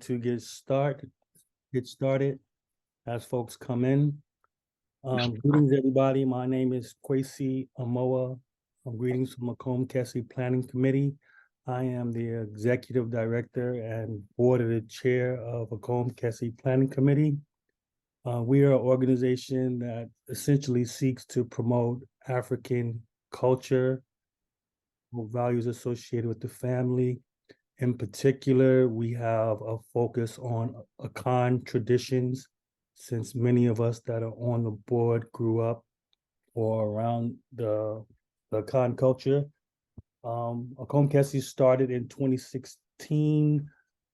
To get started as folks come in. Greetings, everybody. My name is Kwesi Amoa. Greetings from Macomb County Planning Committee. I am the Executive Director and Board of the Chair of Macomb County Planning Committee. We are an organization that essentially seeks to promote African culture, values associated with the family. In particular, we have a focus on Akan traditions, since many of us that are on the board grew up or around the Akan culture. Akan Kessie started in 2016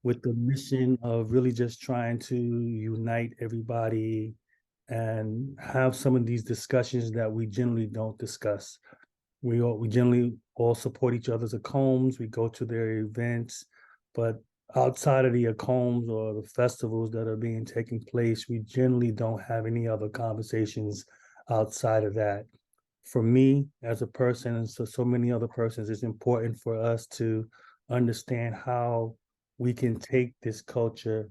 with the mission of really just trying to unite everybody and have some of these discussions that we generally don't discuss. We generally all support each other's Acombs. We go to their events, but outside of the Acombs or the festivals that are being taking place, we generally don't have any other conversations outside of that. For me, as a person, and so many other persons, it's important for us to understand how we can take this culture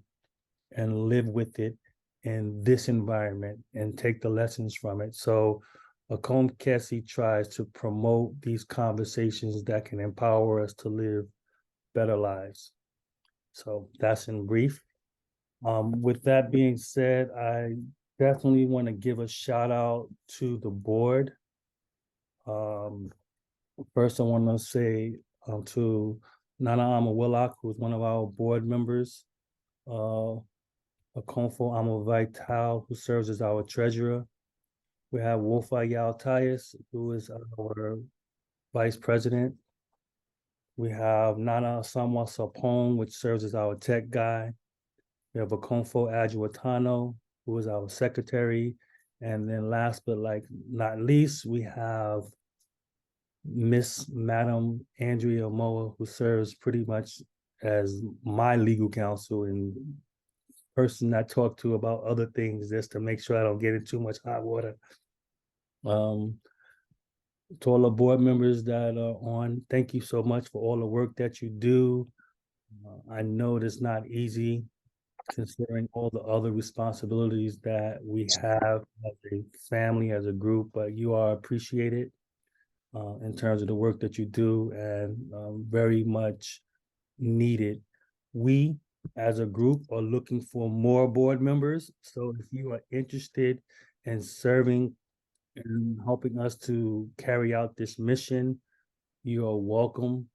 and live with it in this environment and take the lessons from it. So Macomb County tries to promote these conversations that can empower us to live better lives. So that's in brief. With that being said, I definitely want to give a shout out to the board. First, I want to say to Nana Ama Willock, who's one of our board members, Akonfo Ama Vital, who serves as our treasurer. We have Wolfa Yao Tyus, who is our vice president. We have Nana Samwa Sapong, which serves as our tech guy. We have Akonfo Adjuatano, who is our secretary. And then last but not least, we have Miss Madam Andrea Moa, who serves pretty much as my legal counsel and person I talk to about other things, just to make sure I don't get in too much hot water. To all the board members that are on, thank you so much for all the work that you do. I know it's not easy considering all the other responsibilities that we have as a family, as a group, but you are appreciated in terms of the work that you do, and very much needed. We, as a group, are looking for more board members. So if you are interested in serving and helping us to carry out this mission, you are welcome.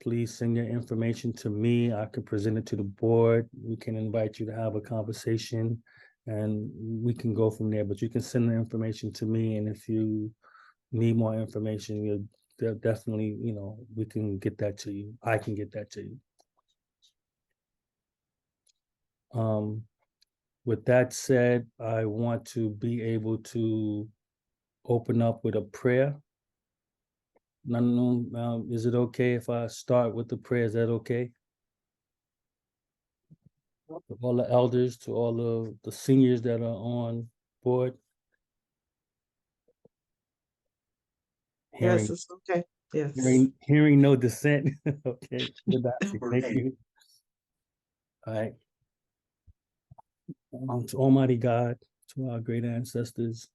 Please send your information to me. I can present it to the board. We can invite you to have a conversation and we can go from there. But you can send the information to me. And if you need more information, you'll definitely, we can get that to you. I can get that to you. With that said, I want to be able to open up with a prayer. Is it okay if I start with the prayer? Is that okay? To all the elders, to all the seniors that are on board. Yes, it's okay. Yes. Hearing no dissent. Okay. Thank you. All right. To Almighty God, to our great ancestors,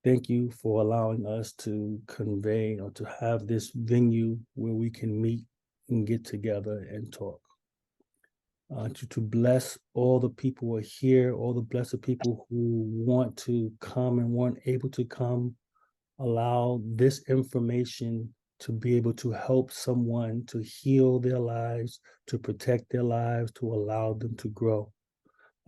thank you for allowing us to convey or to have this venue where we can meet and get together and talk. To bless all the people who are here, all the blessed people who want to come and weren't able to come. Allow this information to be able to help someone to heal their lives, to protect their lives, to allow them to grow.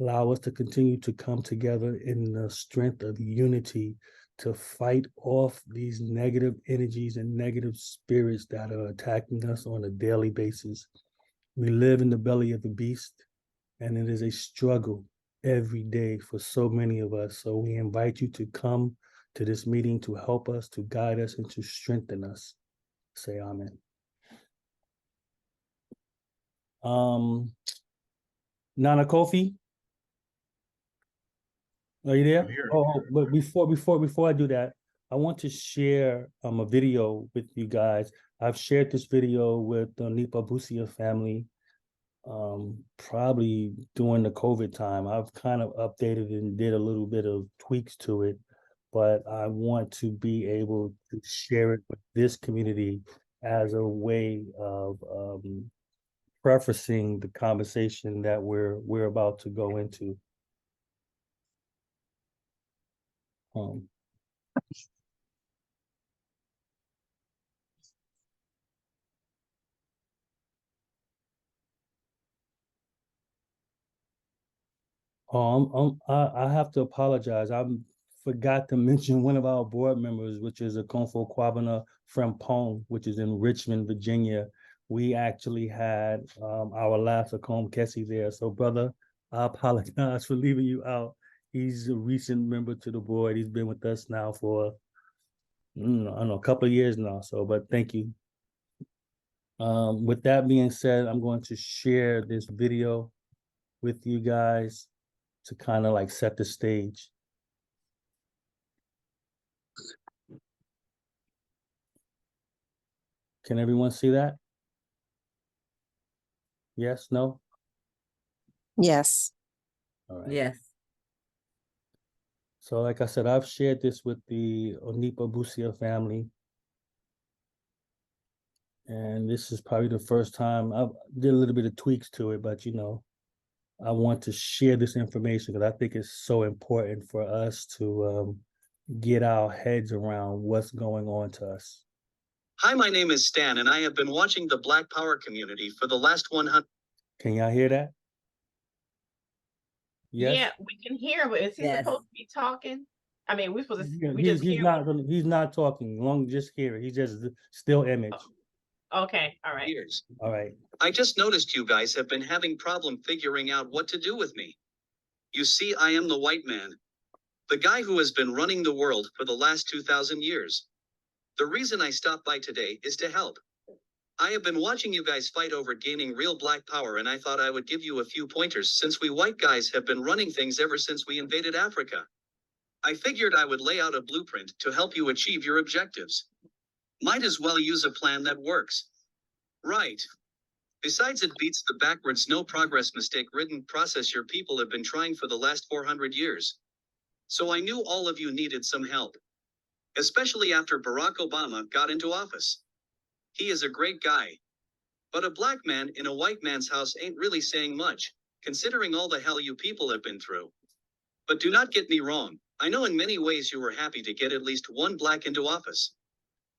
Allow us to continue to come together in the strength of unity to fight off these negative energies and negative spirits that are attacking us on a daily basis. We live in the belly of the beast, and it is a struggle every day for so many of us. So we invite you to come to this meeting to help us, to guide us, and to strengthen us. Say amen. Nana Kofi, are you there? But before I do that, I want to share a video with you guys. I've shared this video with the Nipa Busia family. probably during the COVID time. I've kind of updated and did a little bit of tweaks to it, but I want to be able to share it with this community as a way of prefacing the conversation that we're about to go into. Um, I have to apologize. I forgot to mention one of our board members, which is Akonfo Kwabena Frempong, which is in Richmond, Virginia. We actually had our last Akom Kessie there. So, brother, I apologize for leaving you out. He's a recent member to the board. He's been with us now for I don't know, a couple of years now. So, but thank you. With that being said, I'm going to share this video with you guys to kind of like set the stage. Can everyone see that? Yes, no? Yes. All right. Yes. So like I said, I've shared this with the Onipa Busia family. And this is probably the first time I did a little bit of tweaks to it, but you know, I want to share this information because I think it's so important for us to get our heads around what's going on to us. Hi, my name is Stan, and I have been watching the Black Power community for the last 100. Can y'all hear that? Yes? Yeah, we can hear, but is he Yes. supposed to be talking? I mean, we're supposed to, Yeah, we just hear. he's not talking. Long just hear it. He's just still image. Okay, all right. years. All right. I just noticed you guys have been having problem figuring out what to do with me. You see, I am the white man. The guy who has been running the world for the last 2,000 years. The reason I stopped by today is to help. I have been watching you guys fight over gaining real black power, and I thought I would give you a few pointers since we white guys have been running things ever since we invaded Africa. I figured I would lay out a blueprint to help you achieve your objectives. Might as well use a plan that works. Right. Besides, it beats the backwards, no progress, mistake ridden process your people have been trying for the last 400 years. So I knew all of you needed some help. Especially after Barack Obama got into office. He is a great guy. But a black man in a white man's house ain't really saying much, considering all the hell you people have been through. But do not get me wrong, I know in many ways you were happy to get at least one black into office.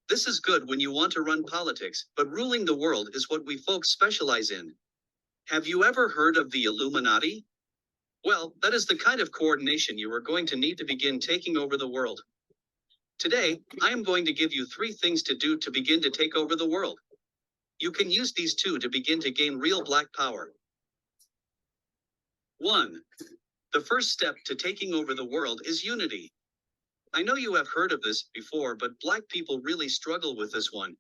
This is good when you want to run politics, but ruling the world is what we folks specialize in. Have you ever heard of the Illuminati? Well, that is the kind of coordination you are going to need to begin taking over the world. Today, I am going to give you 3 things to do to begin to take over the world. You can use these 2 to begin to gain real black power. 1. The first step to taking over the world is unity. I know you have heard of this before, but black people really struggle with this one.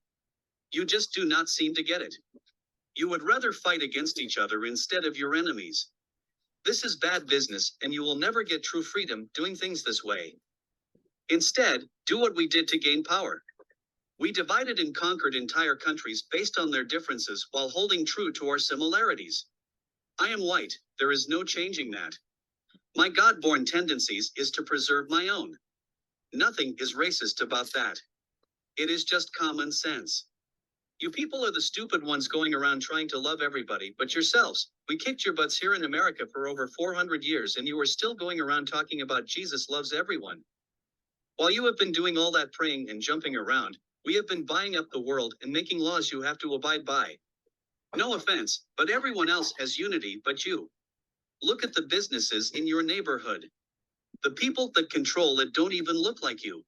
You just do not seem to get it. You would rather fight against each other instead of your enemies. This is bad business, and you will never get true freedom doing things this way. Instead, do what we did to gain power. We divided and conquered entire countries based on their differences while holding true to our similarities. I am white, there is no changing that. My God-born tendencies is to preserve my own. Nothing is racist about that. It is just common sense. You people are the stupid ones going around trying to love everybody but yourselves. We kicked your butts here in America for over 400 years, and you are still going around talking about Jesus loves everyone. While you have been doing all that praying and jumping around, we have been buying up the world and making laws you have to abide by. No offense, but everyone else has unity but you. Look at the businesses in your neighborhood. The people that control it don't even look like you.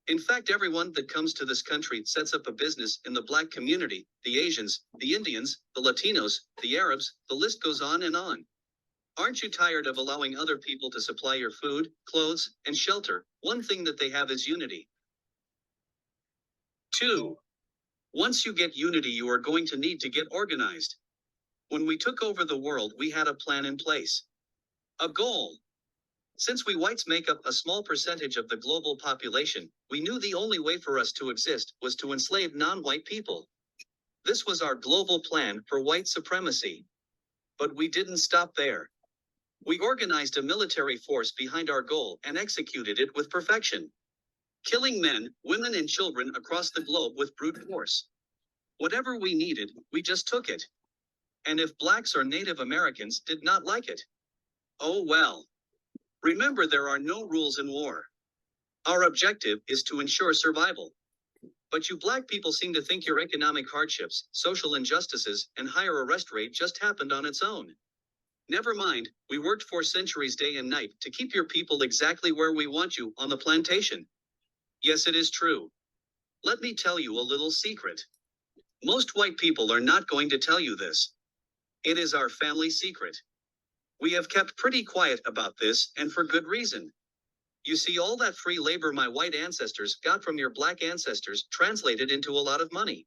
In fact, everyone that comes to this country sets up a business in the black community, the Asians, the Indians, the Latinos, the Arabs, the list goes on and on. Aren't you tired of allowing other people to supply your food, clothes, and shelter? One thing that they have is unity. 2. Once you get unity, you are going to need to get organized. When we took over the world, we had a plan in place. A goal. Since we whites make up a small percentage of the global population, we knew the only way for us to exist was to enslave non-white people. This was our global plan for white supremacy. But we didn't stop there. We organized a military force behind our goal and executed it with perfection. Killing men, women, and children across the globe with brute force. Whatever we needed, we just took it. And if blacks or Native Americans did not like it, oh well. Remember, there are no rules in war. Our objective is to ensure survival. But you black people seem to think your economic hardships, social injustices, and higher arrest rate just happened on its own. Never mind, we worked for centuries day and night to keep your people exactly where we want you, on the plantation. Yes, it is true. Let me tell you a little secret. Most white people are not going to tell you this. It is our family secret. We have kept pretty quiet about this, and for good reason. You see, all that free labor my white ancestors got from your black ancestors translated into a lot of money.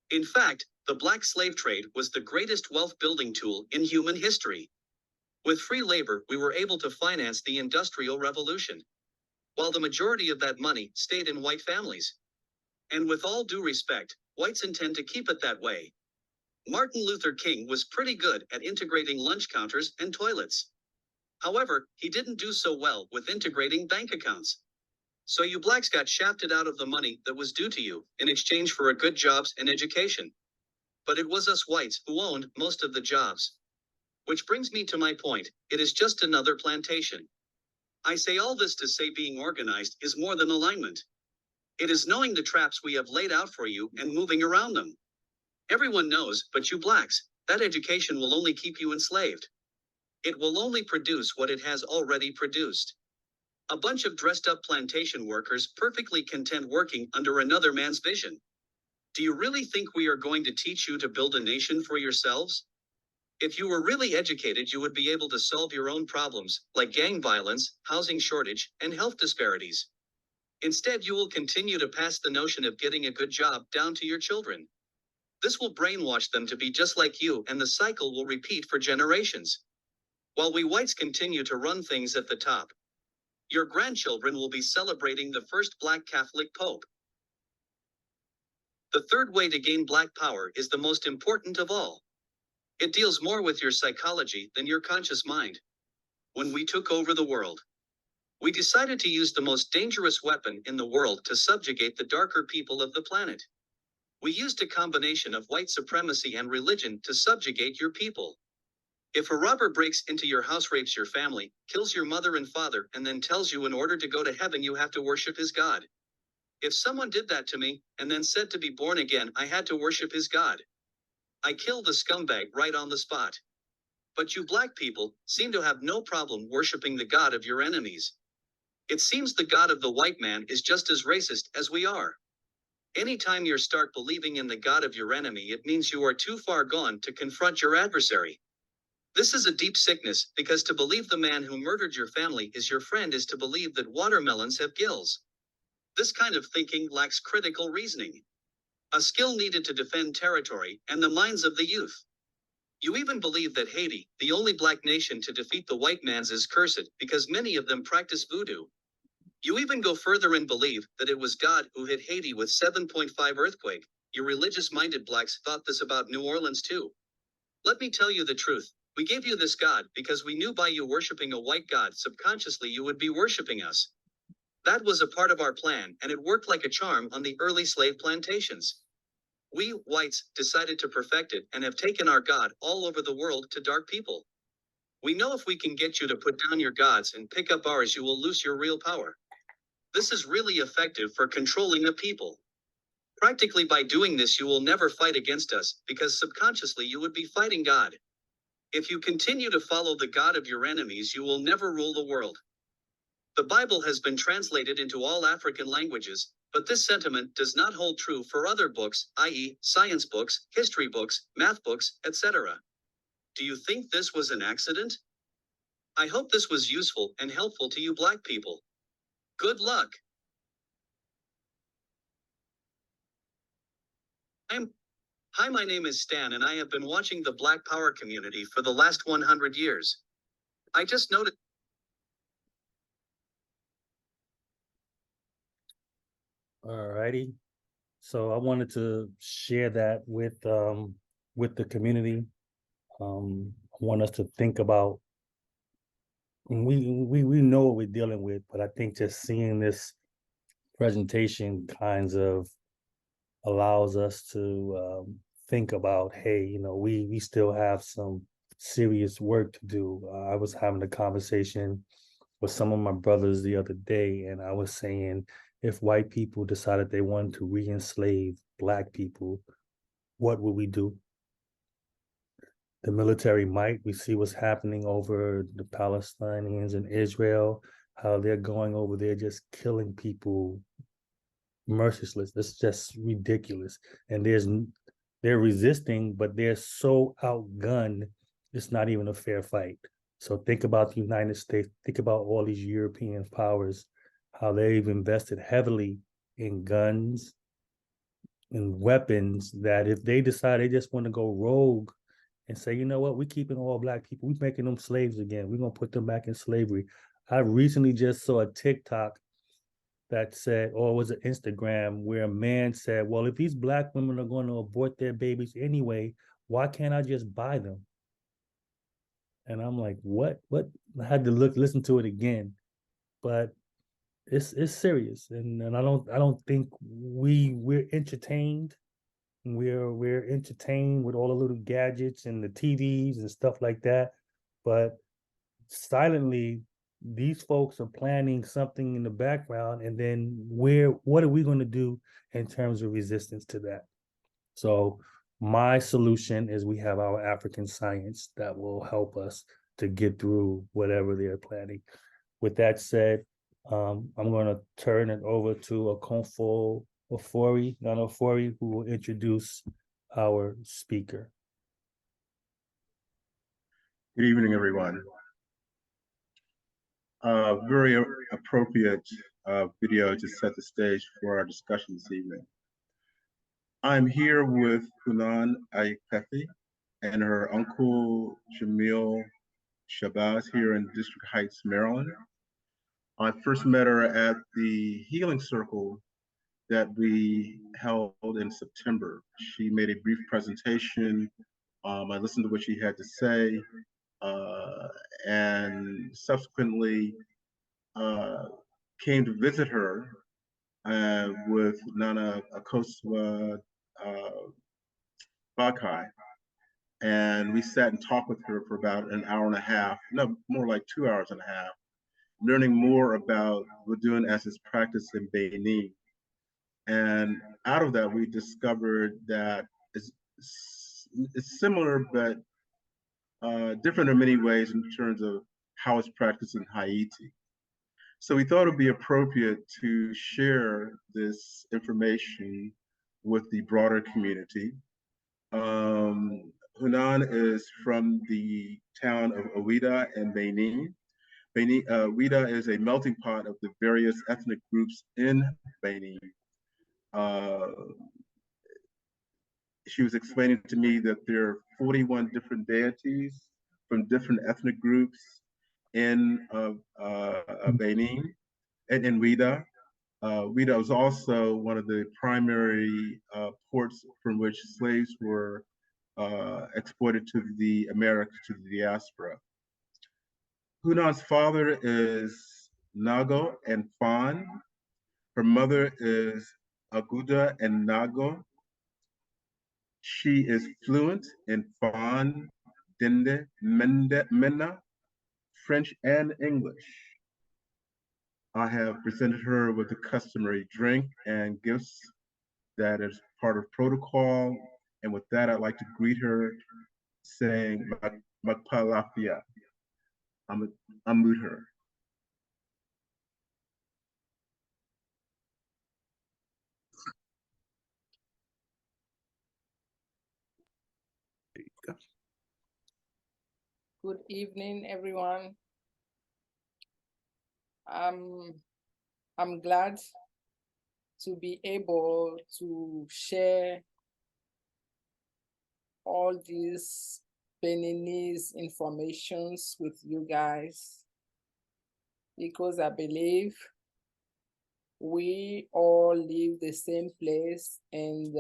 In fact, the black slave trade was the greatest wealth building tool in human history. With free labor, we were able to finance the Industrial Revolution, while the majority of that money stayed in white families. And with all due respect, whites intend to keep it that way. Martin Luther King was pretty good at integrating lunch counters and toilets. However, he didn't do so well with integrating bank accounts. So you blacks got shafted out of the money that was due to you in exchange for a good jobs and education. But it was us whites who owned most of the jobs. Which brings me to my point, it is just another plantation. I say all this to say being organized is more than alignment. It is knowing the traps we have laid out for you and moving around them. Everyone knows, but you blacks, that education will only keep you enslaved. It will only produce what it has already produced. A bunch of dressed up plantation workers perfectly content working under another man's vision. Do you really think we are going to teach you to build a nation for yourselves? If you were really educated, you would be able to solve your own problems, like gang violence, housing shortage, and health disparities. Instead, you will continue to pass the notion of getting a good job down to your children. This will brainwash them to be just like you, and the cycle will repeat for generations. While we whites continue to run things at the top, your grandchildren will be celebrating the first black Catholic Pope. The third way to gain black power is the most important of all. It deals more with your psychology than your conscious mind. When we took over the world, we decided to use the most dangerous weapon in the world to subjugate the darker people of the planet. We used a combination of white supremacy and religion to subjugate your people. If a robber breaks into your house, rapes your family, kills your mother and father, and then tells you in order to go to heaven you have to worship his God. If someone did that to me, and then said to be born again I had to worship his God, I killed the scumbag right on the spot. But you black people seem to have no problem worshiping the God of your enemies. It seems the God of the white man is just as racist as we are. Anytime you start believing in the God of your enemy, it means you are too far gone to confront your adversary. This is a deep sickness, because to believe the man who murdered your family is your friend is to believe that watermelons have gills. This kind of thinking lacks critical reasoning, a skill needed to defend territory and the minds of the youth. You even believe that Haiti, the only black nation to defeat the white man's, is cursed because many of them practice voodoo. You even go further and believe that it was God who hit Haiti with 7.5 earthquake. You religious-minded blacks thought this about New Orleans too. Let me tell you the truth. We gave you this God because we knew by you worshiping a white God subconsciously you would be worshiping us. That was a part of our plan, and it worked like a charm on the early slave plantations. We, whites, decided to perfect it and have taken our God all over the world to dark people. We know if we can get you to put down your gods and pick up ours, you will lose your real power. This is really effective for controlling a people. Practically by doing this you will never fight against us, because subconsciously you would be fighting God. If you continue to follow the God of your enemies, you will never rule the world. The Bible has been translated into all African languages, but this sentiment does not hold true for other books, i.e., science books, history books, math books, etc. Do you think this was an accident? I hope this was useful and helpful to you black people. Good luck. Hi, my name is Stan, and I have been watching the Black Power community for the last 100 years. I just noticed. Alrighty. So I wanted to share that with the community. want us to think about, and we know what we're dealing with, but I think just seeing this presentation kinds of allows us to think about, hey, you know, we still have some serious work to do. I was having a conversation with some of my brothers the other day, and I was saying, if white people decided they wanted to re-enslave Black people, what would we do? The military might. We see what's happening over the Palestinians in Israel, how they're going over there just killing people mercilessly. It's just ridiculous. And they're resisting, but they're so outgunned, it's not even a fair fight. So think about the United States, think about all these European powers, how they've invested heavily in guns and weapons, that if they decide they just want to go rogue and say, you know what, we're keeping all Black people, we're making them slaves again, we're going to put them back in slavery. I recently just saw a TikTok that said, or it was an Instagram, where a man said, well, if these Black women are going to abort their babies anyway, why can't I just buy them? And I'm like, what? I had to listen to it again. But it's serious. And I don't think we're entertained. We're entertained with all the little gadgets and the TVs and stuff like that. But silently, these folks are planning something in the background, and then what are we going to do in terms of resistance to that? So my solution is we have our African science that will help us to get through whatever they're planning. With that said, I'm going to turn it over to Akonfo Nana Ofori, who will introduce our speaker. Good evening, everyone. Very appropriate video to set the stage for our discussion this evening. I'm here with Hounnon Ayipevi and her uncle Jamil Shabazz here in District Heights, Maryland. I first met her at the healing circle that we held in September. She made a brief presentation. I listened to what she had to say, and subsequently came to visit her with Nana Akosua Bakai. And we sat and talked with her for about an hour and a half, no, more like 2 hours and a half, learning more about Vodoun as his practice in Benin. And out of that, we discovered that it's similar, but different in many ways in terms of how it's practiced in Haiti. So we thought it would be appropriate to share this information with the broader community. Hounnon is from the town of Ouida in Benin. Ouida is a melting pot of the various ethnic groups in Benin. She was explaining to me that there are 41 different deities from different ethnic groups in Benin and in Ouida. Ouida was also one of the primary ports from which slaves were exported to the Americas, to the diaspora. Hounon's father is Nago and Fan. Her mother is Aguda and Nago. She is fluent in Fan, Dende, Mena, French, and English. I have presented her with the customary drink and gifts that is part of protocol. And with that, I'd like to greet her saying, Magpalafia. Unmute her. Good evening, everyone. I'm glad to be able to share all these Beninese informations with you guys, because I believe we all live the same place, and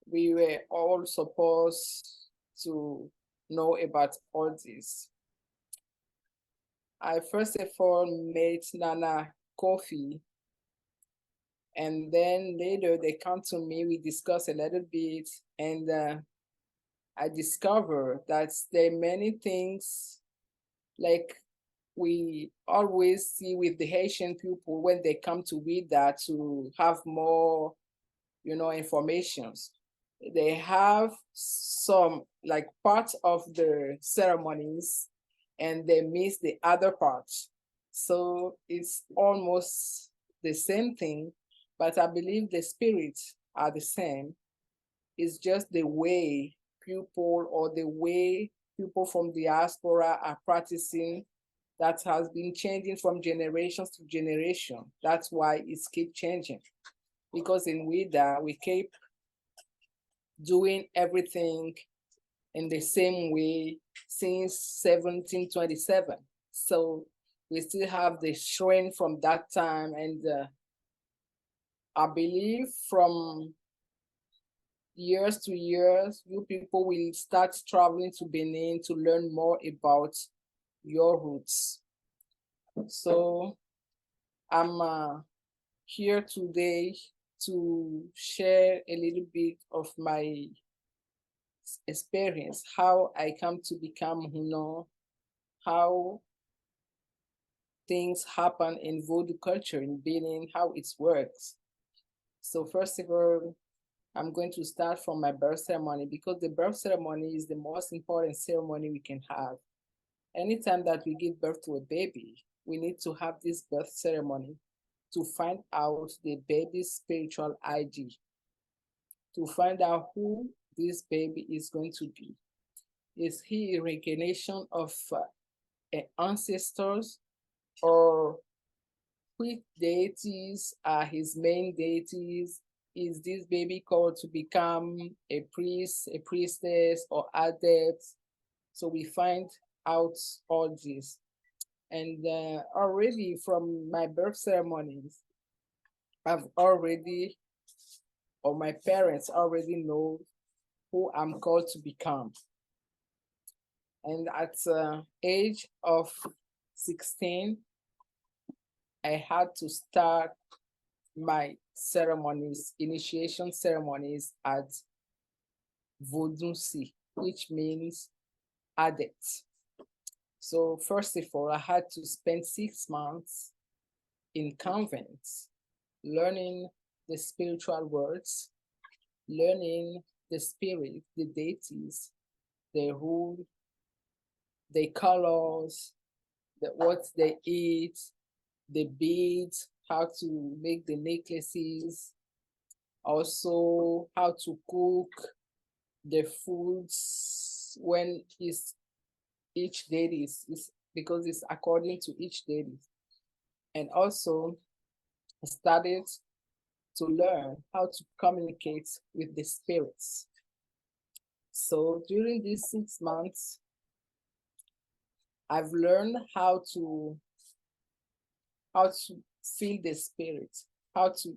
we were all supposed to know about all this. I first of all met Nana Kofi, and then later they come to me, we discuss a little bit, and I discover that there are many things like we always see with the Haitian people when they come to Ouida to have more, informations. They have some like part of the ceremonies and they miss the other part. So it's almost the same thing, but I believe the spirits are the same. It's just the way people or the way people from diaspora are practicing that has been changing from generations to generation. That's why it's keep changing. Because in Ouida, we keep doing everything in the same way since 1727. So we still have the shrine from that time. And I believe from years to years, you people will start traveling to Benin to learn more about your roots. So I'm here today to share a little bit of my experience, how I come to become Hounnon, how things happen in Vodou culture in Benin, how it works. So first of all, I'm going to start from my birth ceremony because the birth ceremony is the most important ceremony we can have. Anytime that we give birth to a baby, we need to have this birth ceremony to find out the baby's spiritual ID, to find out who this baby is going to be. Is he a reincarnation of ancestors, or which deities are his main deities? Is this baby called to become a priest, a priestess, or adept? So we find out all this. And already from my birth ceremonies, I've already, or my parents already know who I'm called to become. And at age of 16, I had to start my ceremonies, initiation ceremonies at Vodoun, which means adept. So first of all, I had to spend 6 months in convents, learning the spiritual words, learning the spirit, the deities, the rule, the colors, what they eat, the beads, how to make the necklaces, also how to cook the foods when each deity is because it's according to each deity. And also started to learn how to communicate with the spirits. So during these 6 months, I've learned how to feel the spirit, how to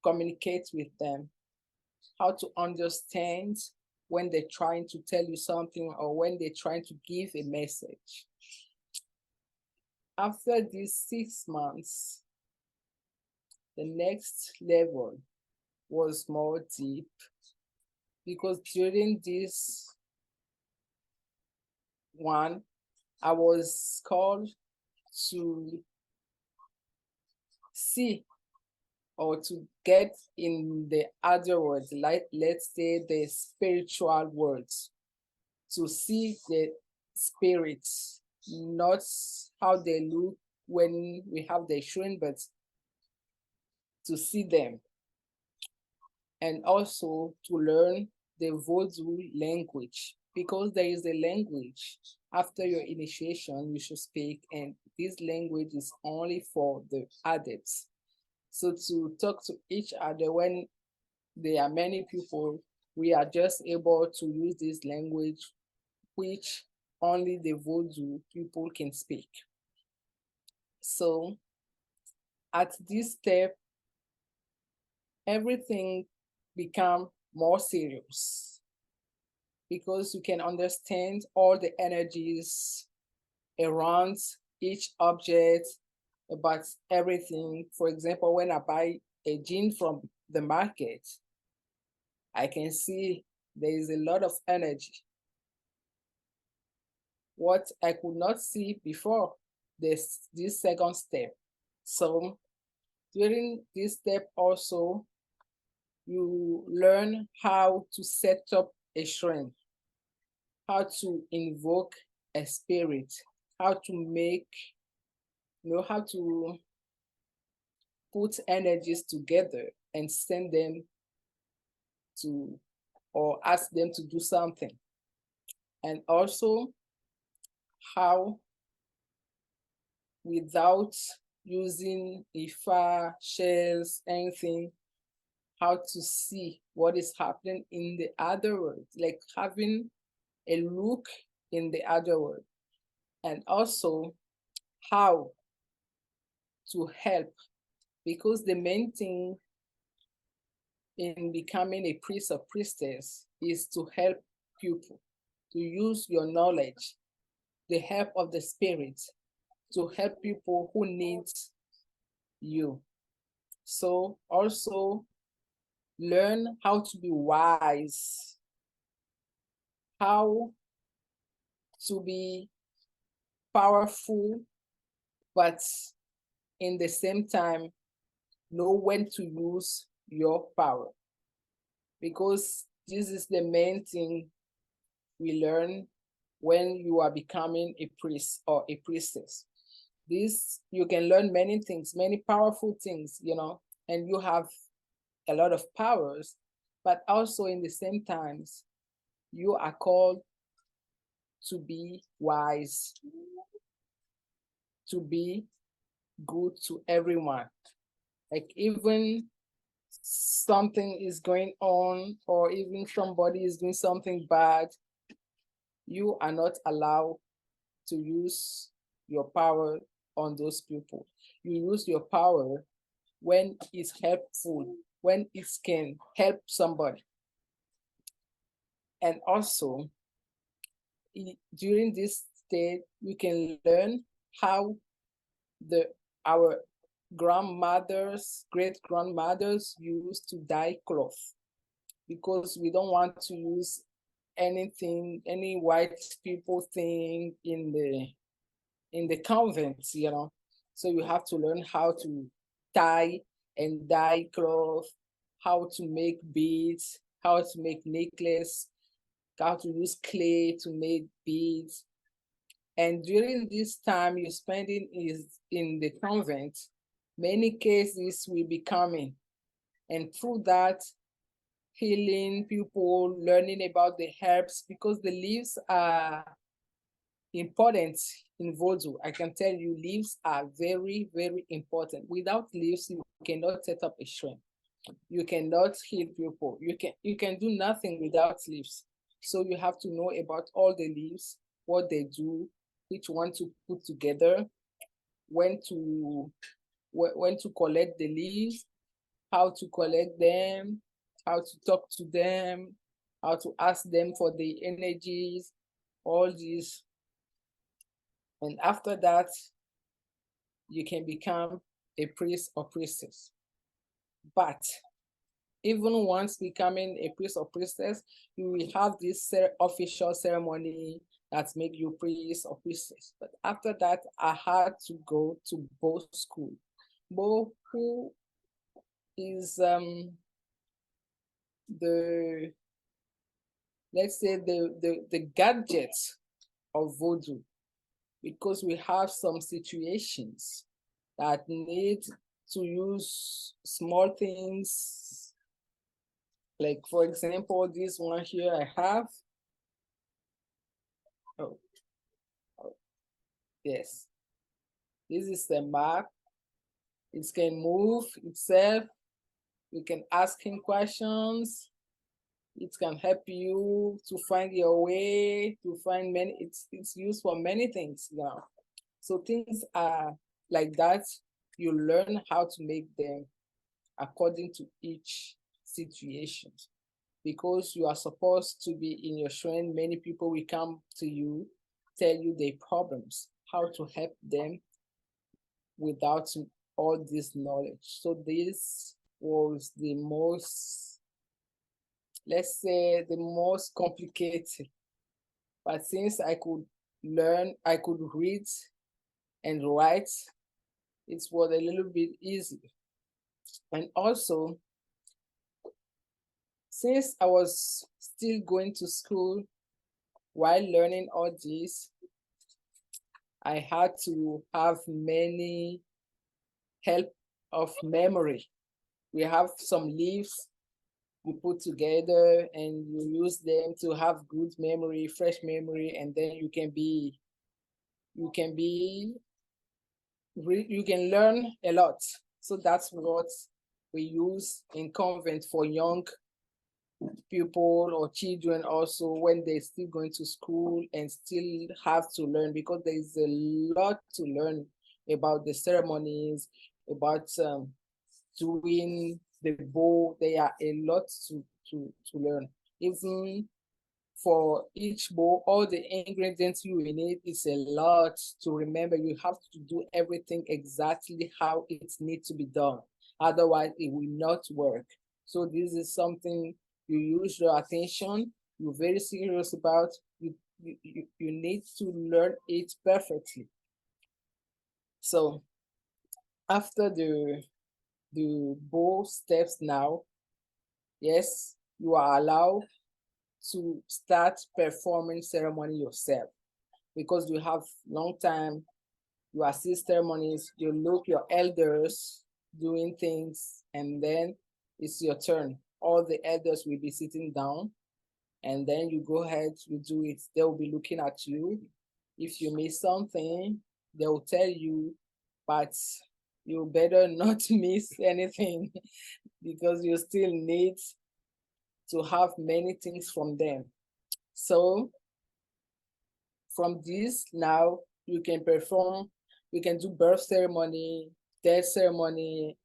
communicate with them, how to understand when they're trying to tell you something or when they're trying to give a message. After these 6 months, the next level was more deep because during this one, I was called to see or to get in the other words, like let's say the spiritual words, to see the spirits, not how they look when we have the shrine, but to see them. And also to learn the Vodou language, because there is a language after your initiation you should speak, and this language is only for the adepts. So to talk to each other when there are many people, we are just able to use this language, which only the Vodou people can speak. So at this step, everything become more serious because you can understand all the energies around each object, about everything. For example, when I buy a jean from the market, I can see there is a lot of energy. What I could not see before this second step. So during this step also, you learn how to set up a shrine, how to invoke a spirit, how to make, how to put energies together and send them to, or ask them to do something. And also how, without using Ifa, shells, anything, how to see what is happening in the other world, like having a look in the other world. And also how to help, because the main thing in becoming a priest or priestess is to help people, to use your knowledge, the help of the spirit, to help people who need you. So also learn how to be wise, how to be powerful, but in the same time, know when to use your power. Because this is the main thing we learn when you are becoming a priest or a priestess. This, you can learn many things, many powerful things, and you have a lot of powers, but also in the same times, you are called to be wise, to be good to everyone. Like even something is going on, or even somebody is doing something bad, you are not allowed to use your power on those people. You use your power when it's helpful, when it can help somebody. And also, during this stage, we can learn how our grandmothers, great grandmothers used to dye cloth, because we don't want to use anything, any white people thing in the convents, So you have to learn how to tie and dye cloth, how to make beads, how to make necklace, how to use clay to make beads. And during this time you're spending is in the convent, many cases will be coming. And through that, healing people, learning about the herbs, because the leaves are important in Voodoo. I can tell you, leaves are very, very important. Without leaves, you cannot set up a shrine. You cannot heal people. You can do nothing without leaves. So you have to know about all the leaves, what they do, which one to put together, when to collect the leaves, how to collect them, how to talk to them, how to ask them for the energies, all these. And after that, you can become a priest or priestess. But even once becoming a priest or priestess, you will have this official ceremony that make you priest or priestess. But after that, I had to go to Bo school. Bo, who is the, let's say, the gadgets of Voodoo, because we have some situations that need to use small things. Like, for example, this one here I have. Oh, yes. This is the map. It can move itself. You can ask him questions. It can help you to find your way, to find many, it's used for many things now. So things are like that. You learn how to make them according to each situation. because you are supposed to be in your shrine. Many people will come to you, tell you their problems, how to help them without all this knowledge. So this was the most, let's say, the most complicated. But since I could learn, I could read and write, it was a little bit easy. And also, since I was still going to school while learning all this, I had to have many help of memory. We have some leaves you put together and you use them to have good memory, fresh memory, and then you can learn a lot. So that's what we use in convent for young people or children also, when they're still going to school and still have to learn, because there is a lot to learn about the ceremonies, about doing the bow. There are a lot to learn. Even for each bowl, all the ingredients you will need is a lot to remember. You have to do everything exactly how it needs to be done. Otherwise, it will not work. So this is something you use your attention, you're very serious about, you need to learn it perfectly. So after the bowl steps now, yes, you are allowed to start performing ceremony yourself, because you have long time, you assist ceremonies, you look your elders doing things, and then it's your turn. All the elders will be sitting down, and then you go ahead, you do it. They will be looking at you. If you miss something, they will tell you, but you better not miss anything, because you still need to have many things from them. So from this now, you can perform, you can do birth ceremony, death ceremony,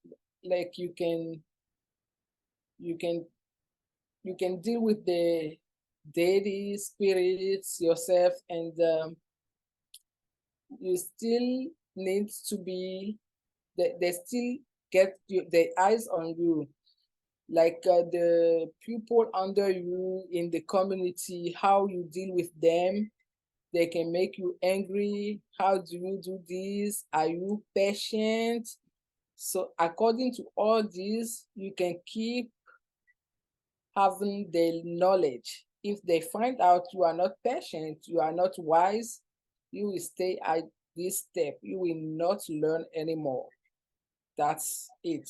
like you can deal with the deity spirits yourself, and you still need to be, they still get the eyes on you, like the people under you in the community, how you deal with them. They can make you angry. How do you do this? Are you patient? So according to all this, you can keep having the knowledge. If they find out you are not patient, you are not wise, you will stay at this step. You will not learn anymore. That's it.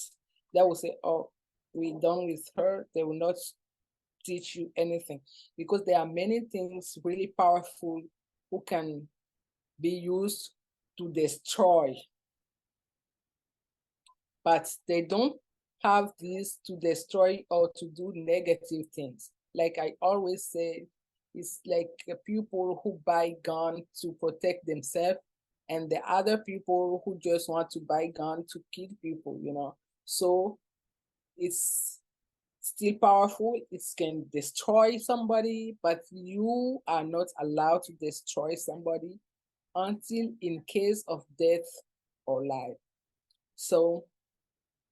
They will say, oh, we're done with her. They will not teach you anything, because there are many things really powerful who can be used to destroy, but they don't have this to destroy or to do negative things. Like I always say, it's like people who buy gun to protect themselves, and the other people who just want to buy gun to kill people, you know. So it's still powerful, it can destroy somebody, but you are not allowed to destroy somebody until in case of death or life. So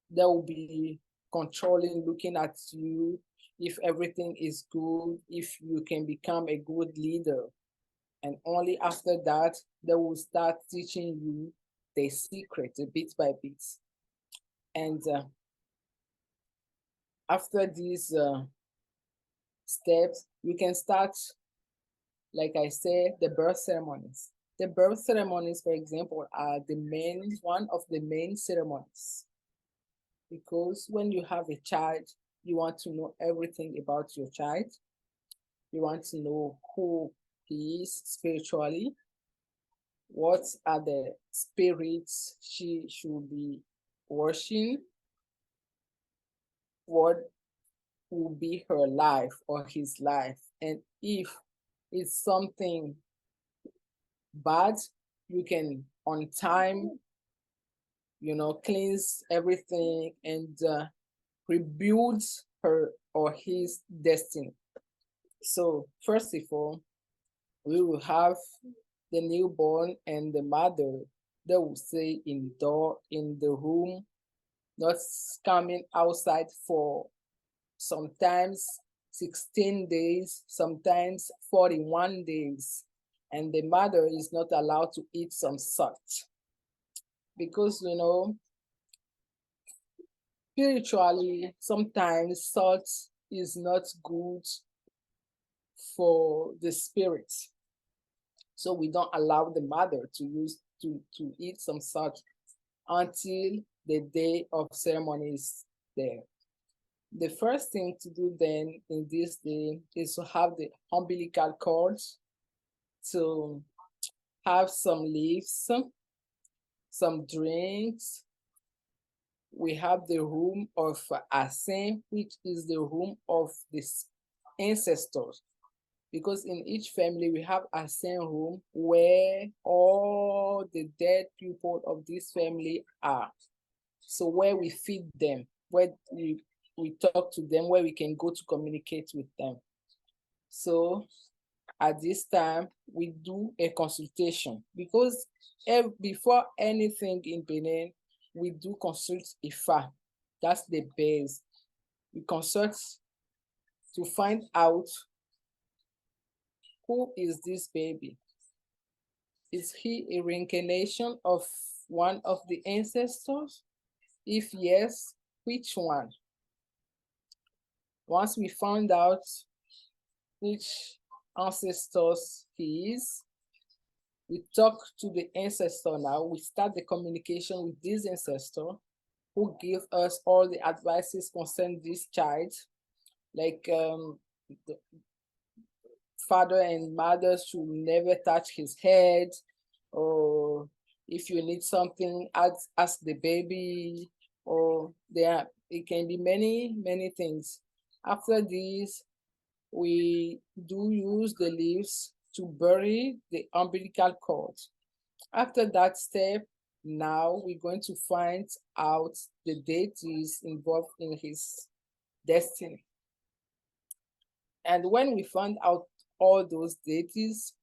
they will be controlling, looking at you, if everything is good, if you can become a good leader. And only after that, they will start teaching you the secret, bit by bit. And after these steps, you can start, like I said, the birth ceremonies. The birth ceremonies, for example, are one of the main ceremonies, because when you have a child, you want to know everything about your child. You want to know who he is spiritually, what are the spirits she should be worshiping, what will be her life or his life. And if it's something bad, you can on time, you know, cleanse everything and rebuild her or his destiny. So first of all, we will have the newborn and the mother. They will stay indoor in the room, not coming outside for sometimes 16 days, sometimes 41 days. And the mother is not allowed to eat some salt. Because, you know, spiritually, sometimes salt is not good for the spirit. So we don't allow the mother to eat some salt until the day of ceremony is there. The first thing to do then in this day is to have the umbilical cord, to have some leaves, some drinks. We have the room of Asin, which is the room of the ancestors. Because in each family we have a same room where all the dead people of this family are. So where we feed them, where we talk to them, where we can go to communicate with them. So at this time, we do a consultation because before anything in Benin, we do consult Ifa. That's the base. We consult to find out who is this baby? Is he a reincarnation of one of the ancestors? If yes, which one? Once we found out which ancestors he is, we talk to the ancestor now. We start the communication with this ancestor who give us all the advices concerning this child, like the father and mother should never touch his head, or if you need something, ask the baby, or it can be many things. After this, we do use the leaves to bury the umbilical cord. After that step, now we're going to find out the deities involved in his destiny. And when we find out all those deities,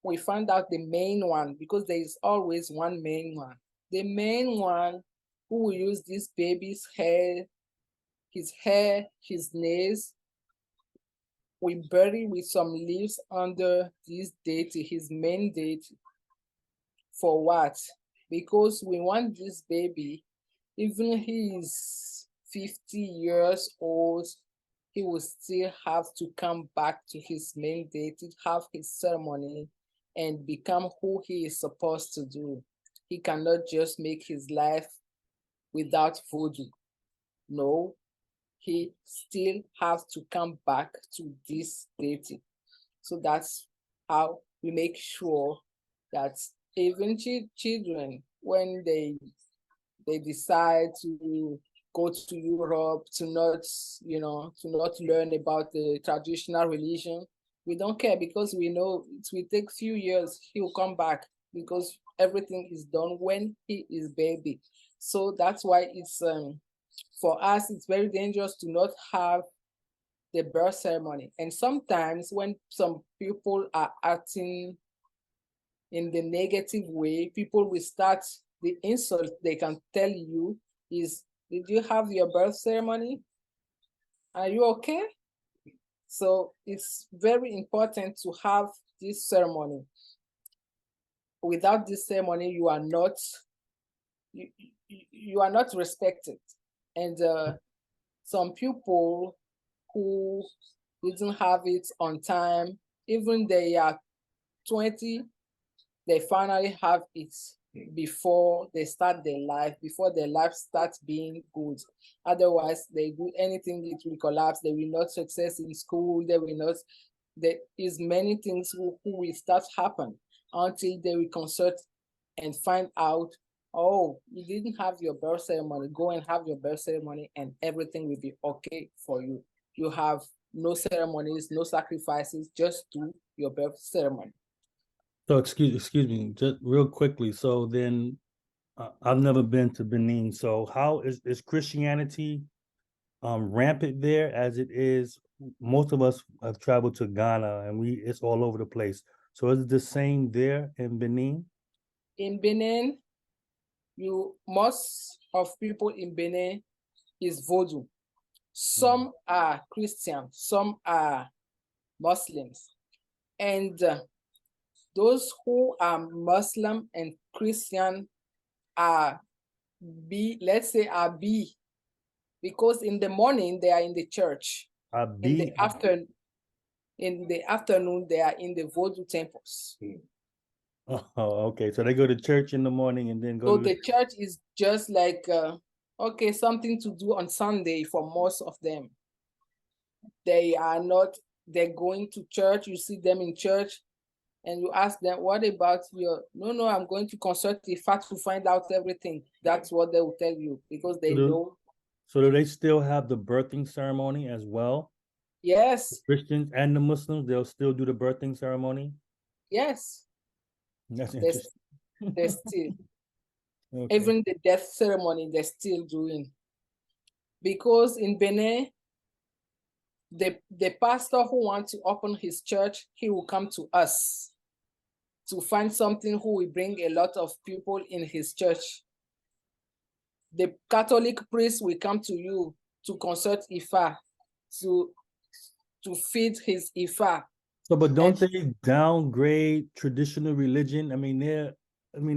we find out the main one, because there is always one main one. The main one who will use this baby's hair, his nails, we bury with some leaves under this deity, his main deity. For what? Because we want this baby, even he is 50 years old, he will still have to come back to his main deity, have his ceremony, and become who he is supposed to do. He cannot just make his life without voodoo. No, he still has to come back to this deity. So that's how we make sure that even children, when they decide to go to Europe, to not learn about the traditional religion, we don't care, because we know it will take few years, he will come back, because everything is done when he is baby. So that's why it's for us, it's very dangerous to not have the birth ceremony. And sometimes when some people are acting in the negative way, people will start the insult they can tell you is, did you have your birth ceremony? Are you okay? So it's very important to have this ceremony. Without this ceremony, you are not respected. And some people who didn't have it on time, even they are 20, they finally have it before they start their life, before their life starts being good. Otherwise, they do anything, it will collapse. They will not success in school. They will not. There is many things who will start happen until they will consult and find out, oh, you didn't have your birth ceremony. Go and have your birth ceremony, and everything will be okay for you. You have no ceremonies, no sacrifices. Just do your birth ceremony. So excuse me, just real quickly. So then, I've never been to Benin. So how is Christianity rampant there as it is? Most of us have traveled to Ghana and it's all over the place. So is it the same there in Benin? In Benin, most of people in Benin is Voodoo. Some are Christian, some are Muslims. And those who are Muslim and Christian are let's say are B, because in the morning they are in the church. In the afternoon, they are in the Voodoo temples. Oh, okay. So they go to church in the morning and then go So to the church is just like okay, something to do on Sunday for most of them. They are not, they're going to church, you see them in church, and you ask them, what about your, no, I'm going to consult the fact to find out everything. That's what they will tell you, because they know. So do they still have the birthing ceremony as well? Yes, Christians and the Muslims, they'll still do the birthing ceremony? yes, That's they're interesting. still, Okay. even the death ceremony, they're still doing. Because in Benin, the pastor who wants to open his church, he will come to us to find something who will bring a lot of people in his church. The Catholic priest will come to you to consult Ifa, to feed his Ifa. So, but don't they downgrade traditional religion? I mean,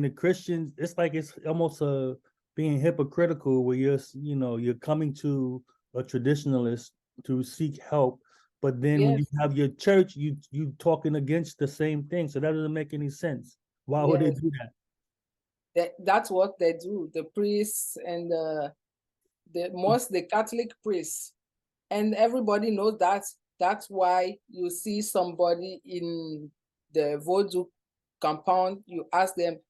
the Christians, it's like it's almost being hypocritical where you're coming to a traditionalist to seek help, but then when you Yes. have your church, you talking against the same thing. So that doesn't make any sense. Why would they Yes. do that? That's what they do, the priests and the Catholic priests. And everybody knows that. That's why you see somebody in the Voodoo compound, you ask them,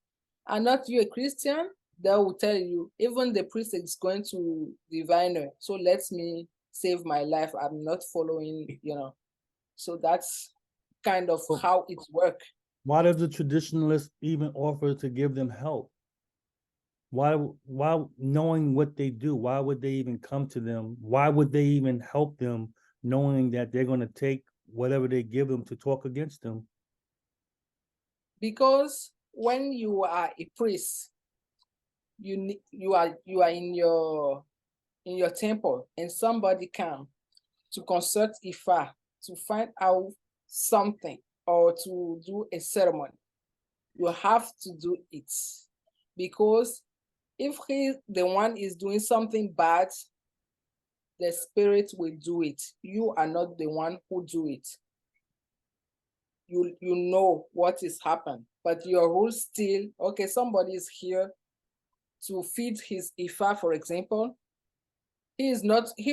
are not you a Christian? They will tell you, even the priest is going to diviner. So let me save my life. I'm not following, So that's kind of how it works. Why does the traditionalist even offer to give them help? Why knowing what they do, why would they even come to them? Why would they even help them knowing that they're going to take whatever they give them to talk against them? Because when you are a priest, you are in your temple, and somebody come to consult Ifa to find out something or to do a ceremony. You have to do it, because if the one is doing something bad, the spirit will do it. You are not the one who do it. You know what is happened, but your rule still, okay, somebody is here to feed his Ifa, for example. He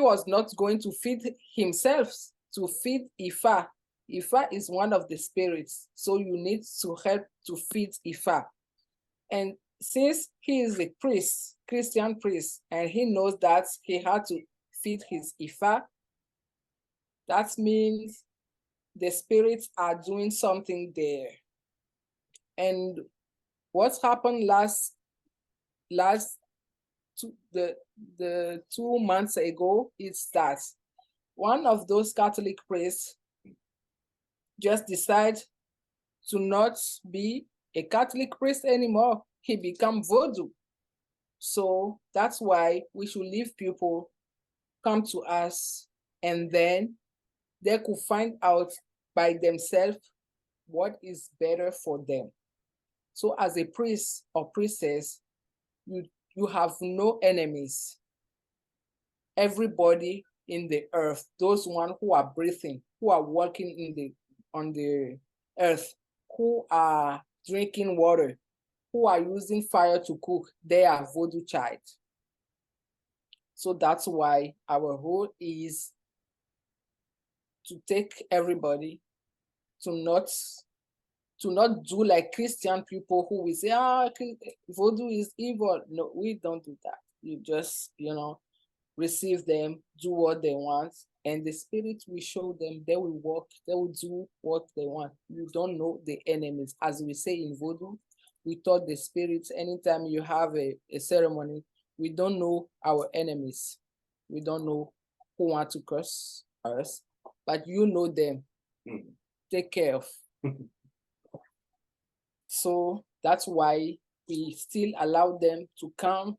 was not going to feed himself, to feed Ifa. Ifa is one of the spirits, so you need to help to feed Ifa. And since he is a priest, Christian priest, and he knows that he had to feed his Ifa, that means the spirits are doing something there. And what happened the 2 months ago is that one of those Catholic priests just decided to not be a Catholic priest anymore. He became Voodoo. So that's why we should leave people come to us, and then they could find out by themselves what is better for them. So as a priest or priestess, you have no enemies. Everybody in the earth, those one who are breathing, who are walking on the earth, who are drinking water, who are using fire to cook, they are Voodoo child. So that's why our role is to take everybody to not do like Christian people who will say, Voodoo is evil. No, we don't do that. You just, receive them, do what they want, and the spirit will show them, they will walk, they will do what they want. You don't know the enemies. As we say in Voodoo, we taught the spirits, anytime you have a ceremony, we don't know our enemies. We don't know who want to curse us, but you know them. Take care of. So that's why we still allow them to come.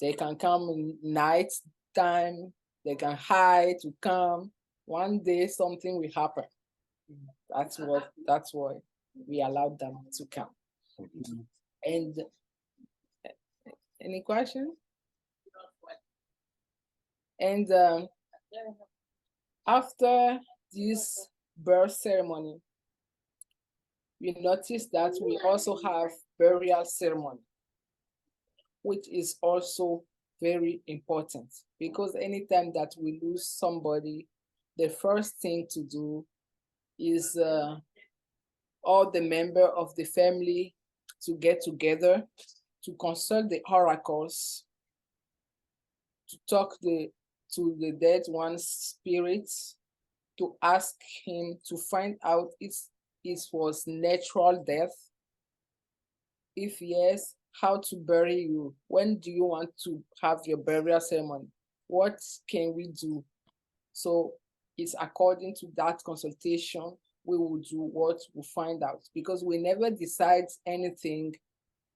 They can come in night time. They can hide to come. One day something will happen. That's why we allow them to come. And any question? And after this birth ceremony, we notice that we also have burial ceremony, which is also very important, because anytime that we lose somebody, the first thing to do is all the member of the family to get together to consult the oracles, to talk to the dead one's spirits, to ask him to find out if it was natural death. If yes, how to bury you? When do you want to have your burial ceremony? What can we do? So it's according to that consultation we will do what we find out, because we never decide anything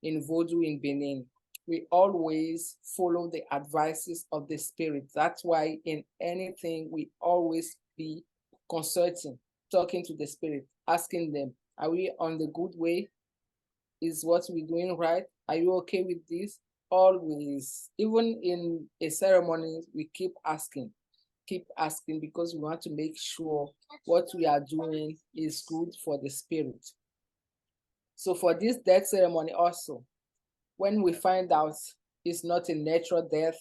in Voodoo in Benin. We always follow the advices of the spirit. That's why in anything we always be consulting, talking to the spirit, asking them, are we on the good way? Is what we're doing right? Are you okay with this? Always, even in a ceremony, we keep asking, because we want to make sure what we are doing is good for the spirit. So for this death ceremony also, when we find out it's not a natural death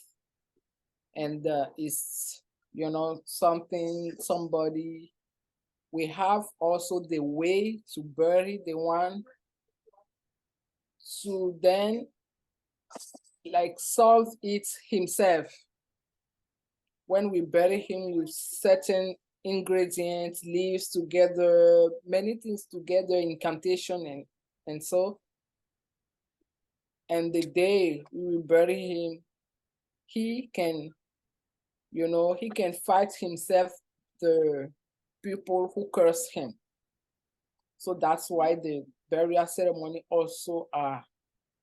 and it's, somebody, we have also the way to bury the one to then solve it himself. When we bury him with certain ingredients, leaves together, many things together, incantation and so. And the day we will bury him, he can, he can fight himself, the people who curse him. So that's why the burial ceremony also are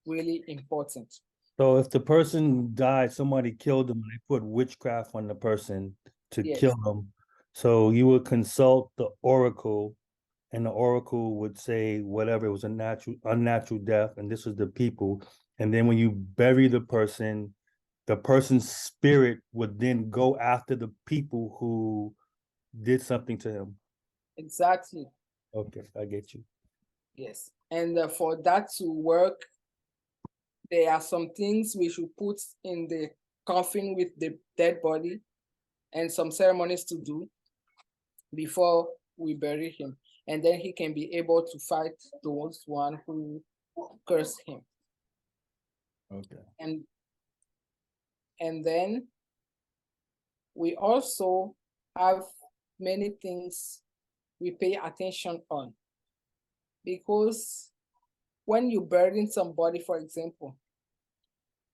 really important. So if the person died, somebody killed them, they put witchcraft on the person to Yes. kill them. So you would consult the oracle, and the oracle would say whatever, it was a unnatural death, and this was the people. And then when you bury the person's spirit would then go after the people who did something to him. Exactly. Okay, I get you. Yes. And for that to work, there are some things we should put in the coffin with the dead body and some ceremonies to do before we bury him. And then he can be able to fight those one who cursed him. Okay. And then we also have many things we pay attention on, because when you bury somebody, for example,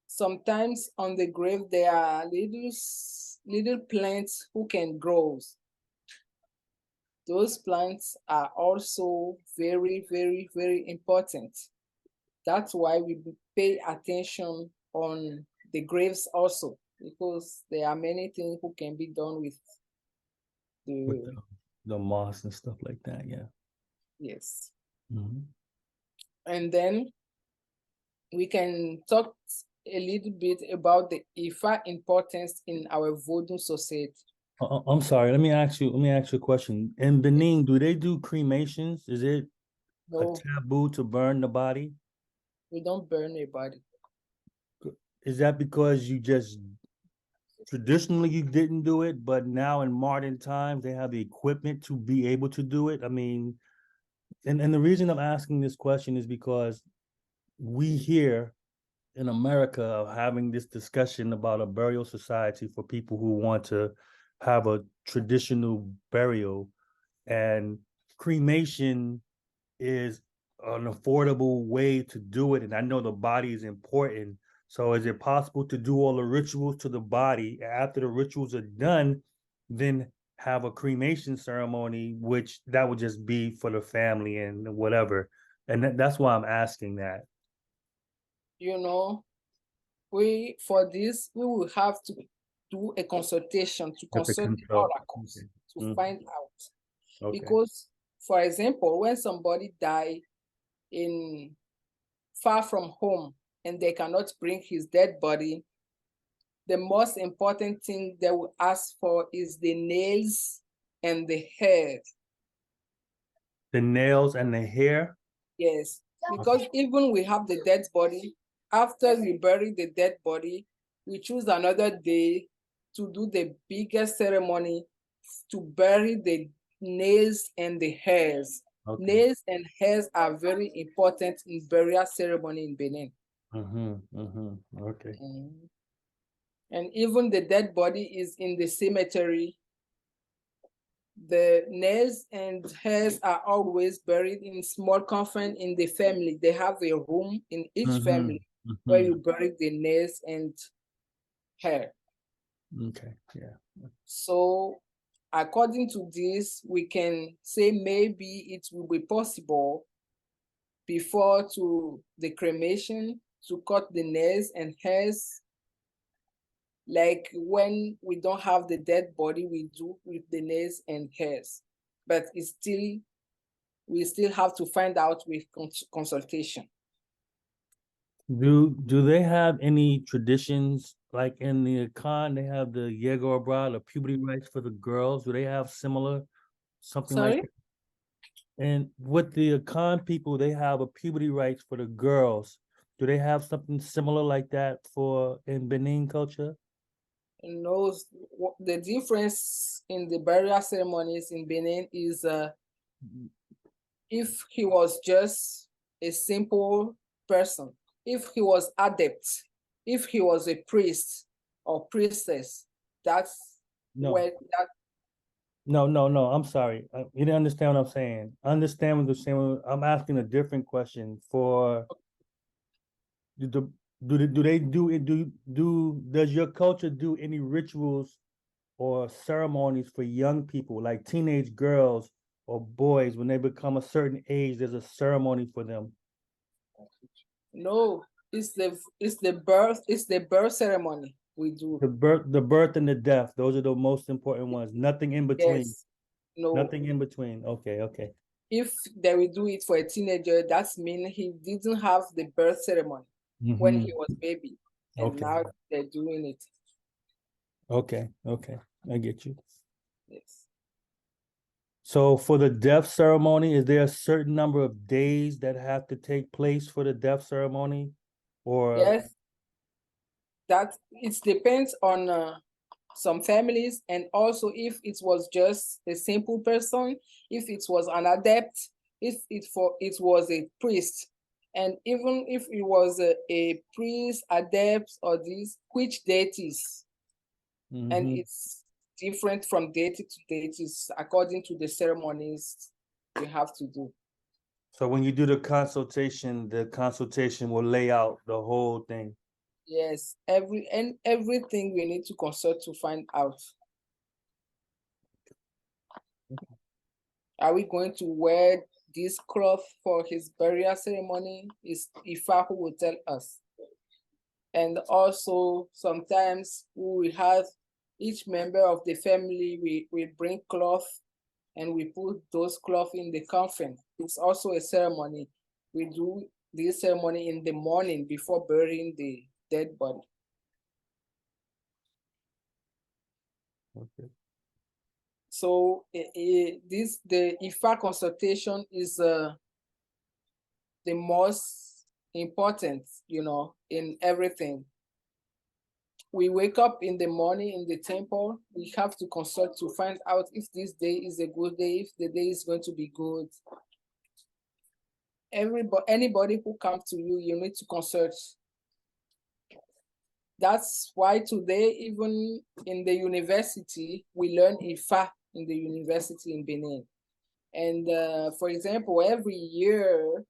sometimes on the grave there are little plants who can grow. Those plants are also very, very, very important. That's why we pay attention on the graves also, because there are many things who can be done with the moss and stuff like that, yeah. Yes. Mm-hmm. And then we can talk a little bit about the Ifa importance in our Vodoun society. I'm sorry. Let me ask you a question. In Benin, do they do cremations? Is it No, a taboo to burn the body? we don't burn a body. Is that because you just traditionally you didn't do it, but now in modern times they have the equipment to be able to do it? I mean, and the reason I'm asking this question is because we here in America are having this discussion about a burial society for people who want to have a traditional burial, and cremation is an affordable way to do it. And I know the body is important, So is it possible to do all the rituals to the body? After the rituals are done, then have a cremation ceremony, which that would just be for the family and whatever. And that's why I'm asking that. You know, for this, we will have to do a consultation to Have to consult the consult. oracles to Mhm. find out. Okay. Because, for example, when somebody die in far from home and they cannot bring his dead body, the most important thing they will ask for is the nails and the hair. The nails and the hair. Yes, because even we have the dead body, after we bury the dead body, we choose another day to do the biggest ceremony to bury the nails and the hairs. Okay. Nails and hairs are very important in burial ceremony in Benin. Okay. And even the dead body is in the cemetery. The nails and hairs are always buried in small coffin in the family. They have a room in each family where you bury the nails and hair. Okay. Yeah. So according to this, we can say maybe it will be possible before to the cremation to cut the nails and hairs. Like when we don't have the dead body, we do with the nails and hairs. But it's still, we still have to find out with consultation. Do they have any traditions like in the Khan? They have the Yegor Bra, the puberty rites for the girls. Do they have similar something like Sorry? that? And with the Khan people, they have a puberty rites for the girls. Do they have something similar like that for in Benin culture? No, the difference in the burial ceremonies in Benin is if he was just a simple person, if he was adept, if he was a priest or priestess, that's No. where that. No. I'm sorry. You didn't understand what I'm saying. I understand what you're saying. I'm asking a different question. For do they do it? Does your culture do any rituals or ceremonies for young people, like teenage girls or boys, when they become a certain age? There's a ceremony for them. No, it's the birth ceremony we do. The birth and the death. Those are the most important ones. Nothing in between. Yes. No. Nothing in between. Okay. If they will do it for a teenager, that's mean he didn't have the birth ceremony when he was baby, and Okay. now they're doing it. Okay. I get you. Yes. So for the death ceremony, is there a certain number of days that have to take place for the death ceremony? Or Yes, that it depends on some families, and also if it was just a simple person, if it was an adept, if it was a priest, and even if it was a priest, adept, or these which deities, and it's different from deity to deities according to the ceremonies we have to do. so when you do the consultation will lay out the whole thing. Yes, everything we need to consult to find out. Are we going to wear this cloth for his burial ceremony? Is Ifa who will tell us. And also sometimes we will have each member of the family, we bring cloth and we put those cloth in the coffin. It's also a ceremony. We do this ceremony in the morning before burying the dead body. Okay. So the Ifa consultation is the most important, in everything. We wake up in the morning in the temple, we have to consult to find out if this day is a good day, if the day is going to be good. Anybody who comes to you, you need to consult. That's why today, even in the university, we learn Ifa in the university in Benin. And for example, every year,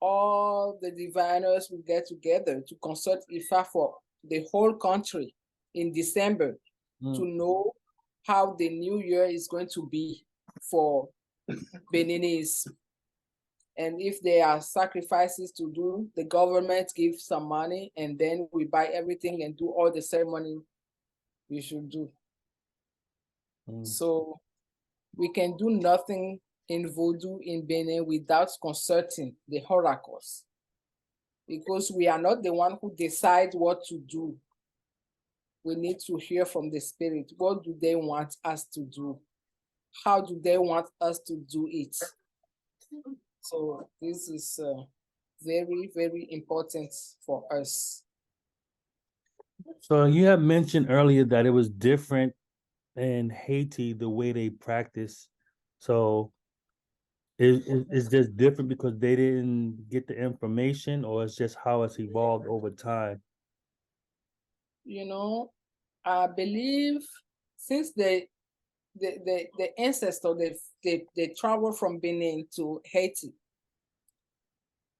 all the diviners will get together to consult Ifa for the whole country in December to know how the new year is going to be for Beninese. And if there are sacrifices to do, the government gives some money, and then we buy everything and do all the ceremony we should do. So we can do nothing in Voodoo in Benin without consulting the oracles, because we are not the one who decide what to do. We need to hear from the spirit. What do they want us to do? How do they want us to do it? So this is very, very important for us. So you have mentioned earlier that it was different in Haiti, the way they practice. So is this different because they didn't get the information, or it's just how it's evolved over time? You know, I believe since the ancestor, they travel from Benin to Haiti.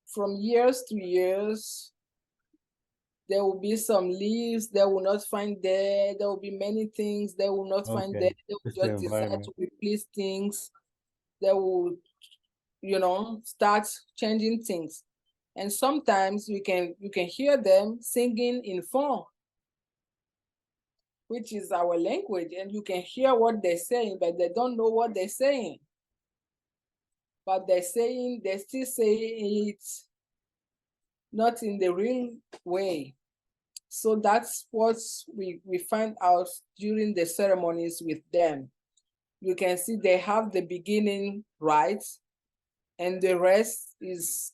From years to years, there will be some leaves they will not find there. There will be many things they will not find there. They will It's the just decide environment. to replace things. They will, start changing things. And sometimes you can hear them singing in Fon, which is our language, and you can hear what they're saying, but they don't know what they're saying. But they're still saying it not in the real way. So that's what we find out during the ceremonies with them. You can see they have the beginning right, and the rest is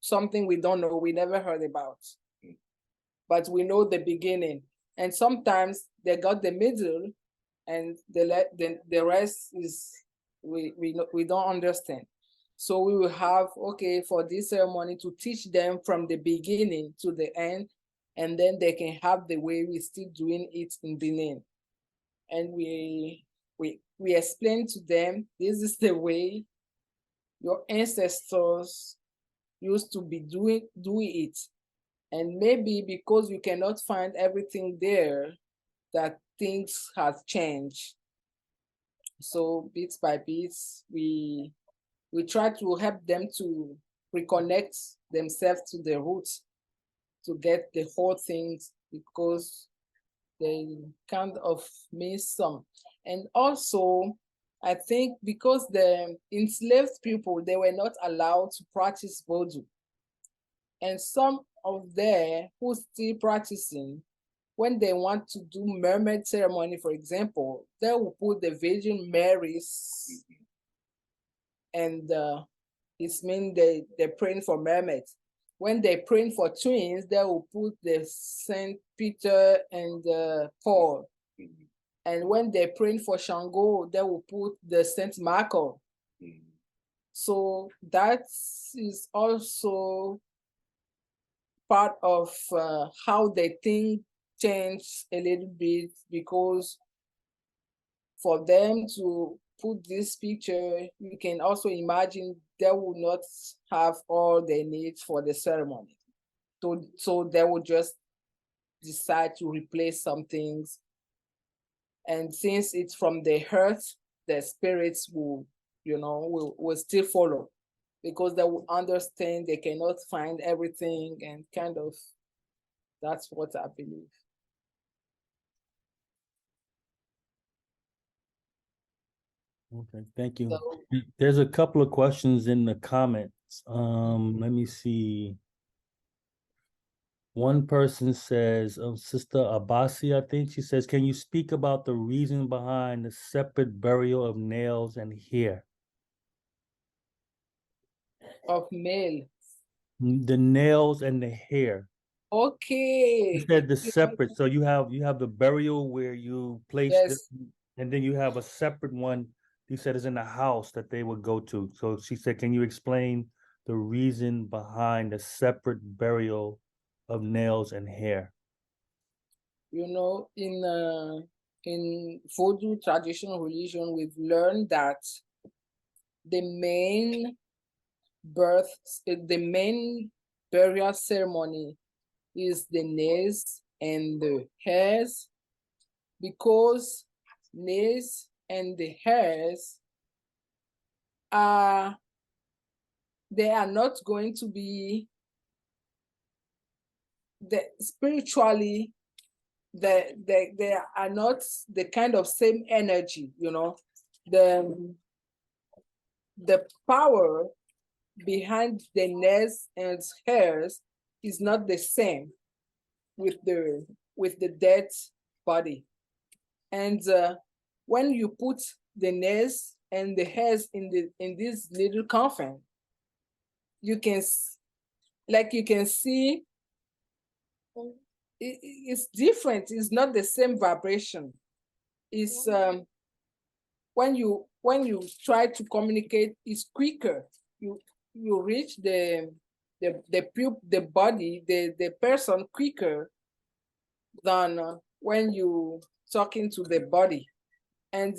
something we don't know, we never heard about. But we know the beginning. And sometimes they got the middle, and the rest is we don't understand. So we will have, okay, for this ceremony to teach them from the beginning to the end, and then they can have the way we're still doing it in Benin. And we explain to them, this is the way your ancestors used to be doing it. And maybe because you cannot find everything there, that things have changed. So bit by bit, we try to help them to reconnect themselves to the roots, to get the whole things, because they kind of miss some. And also, I think because the enslaved people, they were not allowed to practice Voodoo. And some of them who still practicing, when they want to do mermaid ceremony, for example, they will put the Virgin Mary's, and it means they're praying for mermaids. When they're praying for twins, they will put the Saint Peter and Paul. And when they're praying for Shango, they will put the Saint Michael. So that is also part of how they think changed a little bit, because for them to put this picture, you can also imagine they will not have all they need for the ceremony. So they will just decide to replace some things. And since it's from the heart, the spirits will still follow, because they will understand they cannot find everything, and kind of, that's what I believe. Okay, thank you. So, There's a couple of questions in the comments. Let me see. One person says, Sister Abasi, I think she says, can you speak about the reason behind the separate burial of nails and hair? of male. The nails and the hair. Okay. You said the separate. So you have the burial where you place Yes. and then you have a separate one. You said is in the house that they would go to. So she said, can you explain the reason behind the separate burial of nails and hair? In Vodou traditional religion, we've learned that the main birth, the main burial ceremony is the nails and the hairs, because nails and the hairs are, they are not going to be spiritually, they are not the kind of same energy, you know. The power behind the nails and hairs is not the same with the dead body. And when you put the nails and the hairs in this little coffin, you can see it's different. It's not the same vibration. It's when you try to communicate, it's quicker. You reach the body, the person quicker than when you talking to the body. And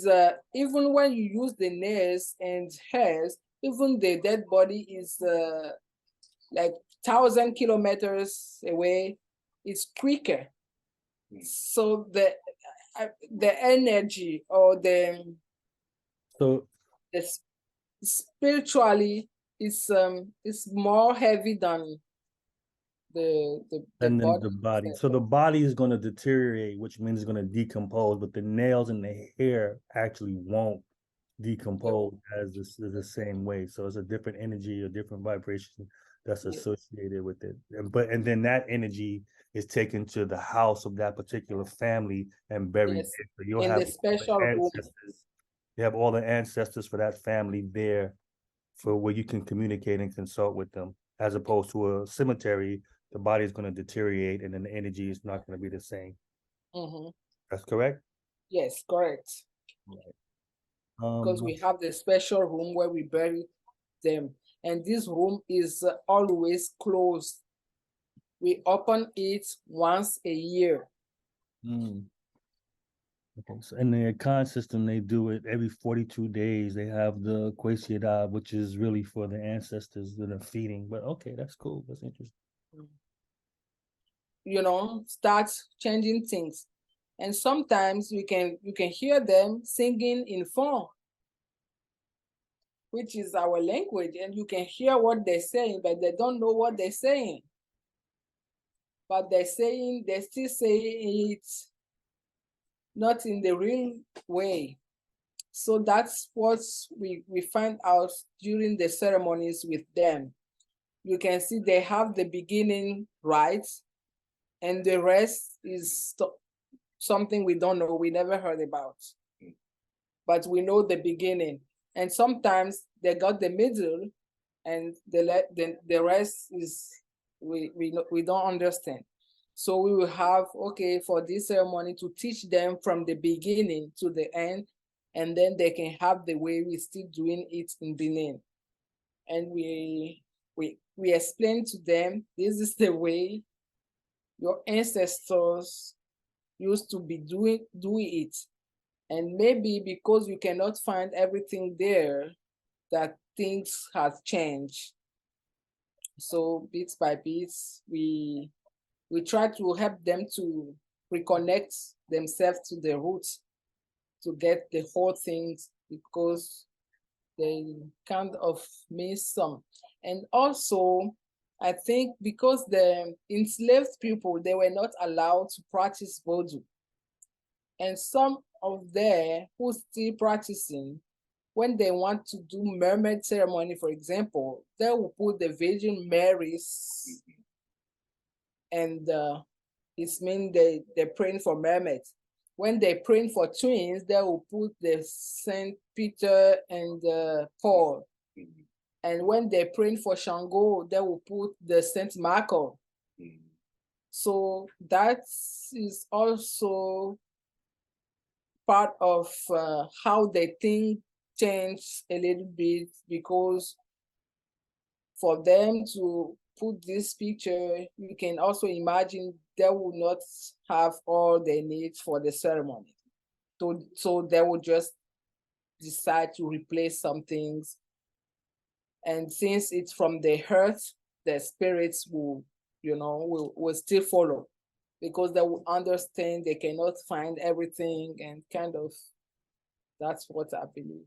even when you use the nails and hairs, even the dead body is like 1,000 kilometers away, it's quicker. So the energy or the spiritually is more heavy than the body. So the body is going to deteriorate, which means it's going to decompose, but the nails and the hair actually won't decompose as the same way. So it's a different energy, a different vibration that's associated with it. And then that energy is taken to the house of that particular family and buried. Yes. So you'll in have the special room. You have all the ancestors for that family there, for where you can communicate and consult with them, as opposed to a cemetery. The body is going to deteriorate and then the energy is not going to be the same. That's correct? Yes, correct. Because we have the special room where we bury them, and this room is always closed. We open it once a year. Okay, so in the Akan system, they do it every 42 days. They have the Kwesiada, which is really for the ancestors that are feeding. But okay, that's cool. That's interesting. You know, start changing things. And sometimes you can hear them singing in Fon, which is our language, and you can hear what they're saying, but they don't know what they're saying. But they're still saying it not in the real way. So that's what we find out during the ceremonies with them. You can see they have the beginning right, and the rest is something we don't know, we never heard about. But we know the beginning. And sometimes they got the middle, and the rest is we don't understand. So we will have, okay, for this ceremony to teach them from the beginning to the end, and then they can have the way we're still doing it in Benin. And we explain to them, this is the way your ancestors used to be doing it. And maybe because you cannot find everything there, that things have changed. So bit by bit, we try to help them to reconnect themselves to the roots, to get the whole things, because they kind of miss some. And also, I think because the enslaved people, they were not allowed to practice Vodoun. And some of them who still practicing, when they want to do mermaid ceremony, for example, they will put the Virgin Mary's, and it means they're praying for mermaids. When they're praying for twins, they will put the Saint Peter and Paul. And when they're praying for Shango, they will put the Saint Michael. So that is also part of how they think changed a little bit, because for them to put this picture, you can also imagine they will not have all they need for the ceremony. So they will just decide to replace some things And since it's from the earth, the spirits will, will still follow, because they will understand they cannot find everything, and kind of, that's what I believe.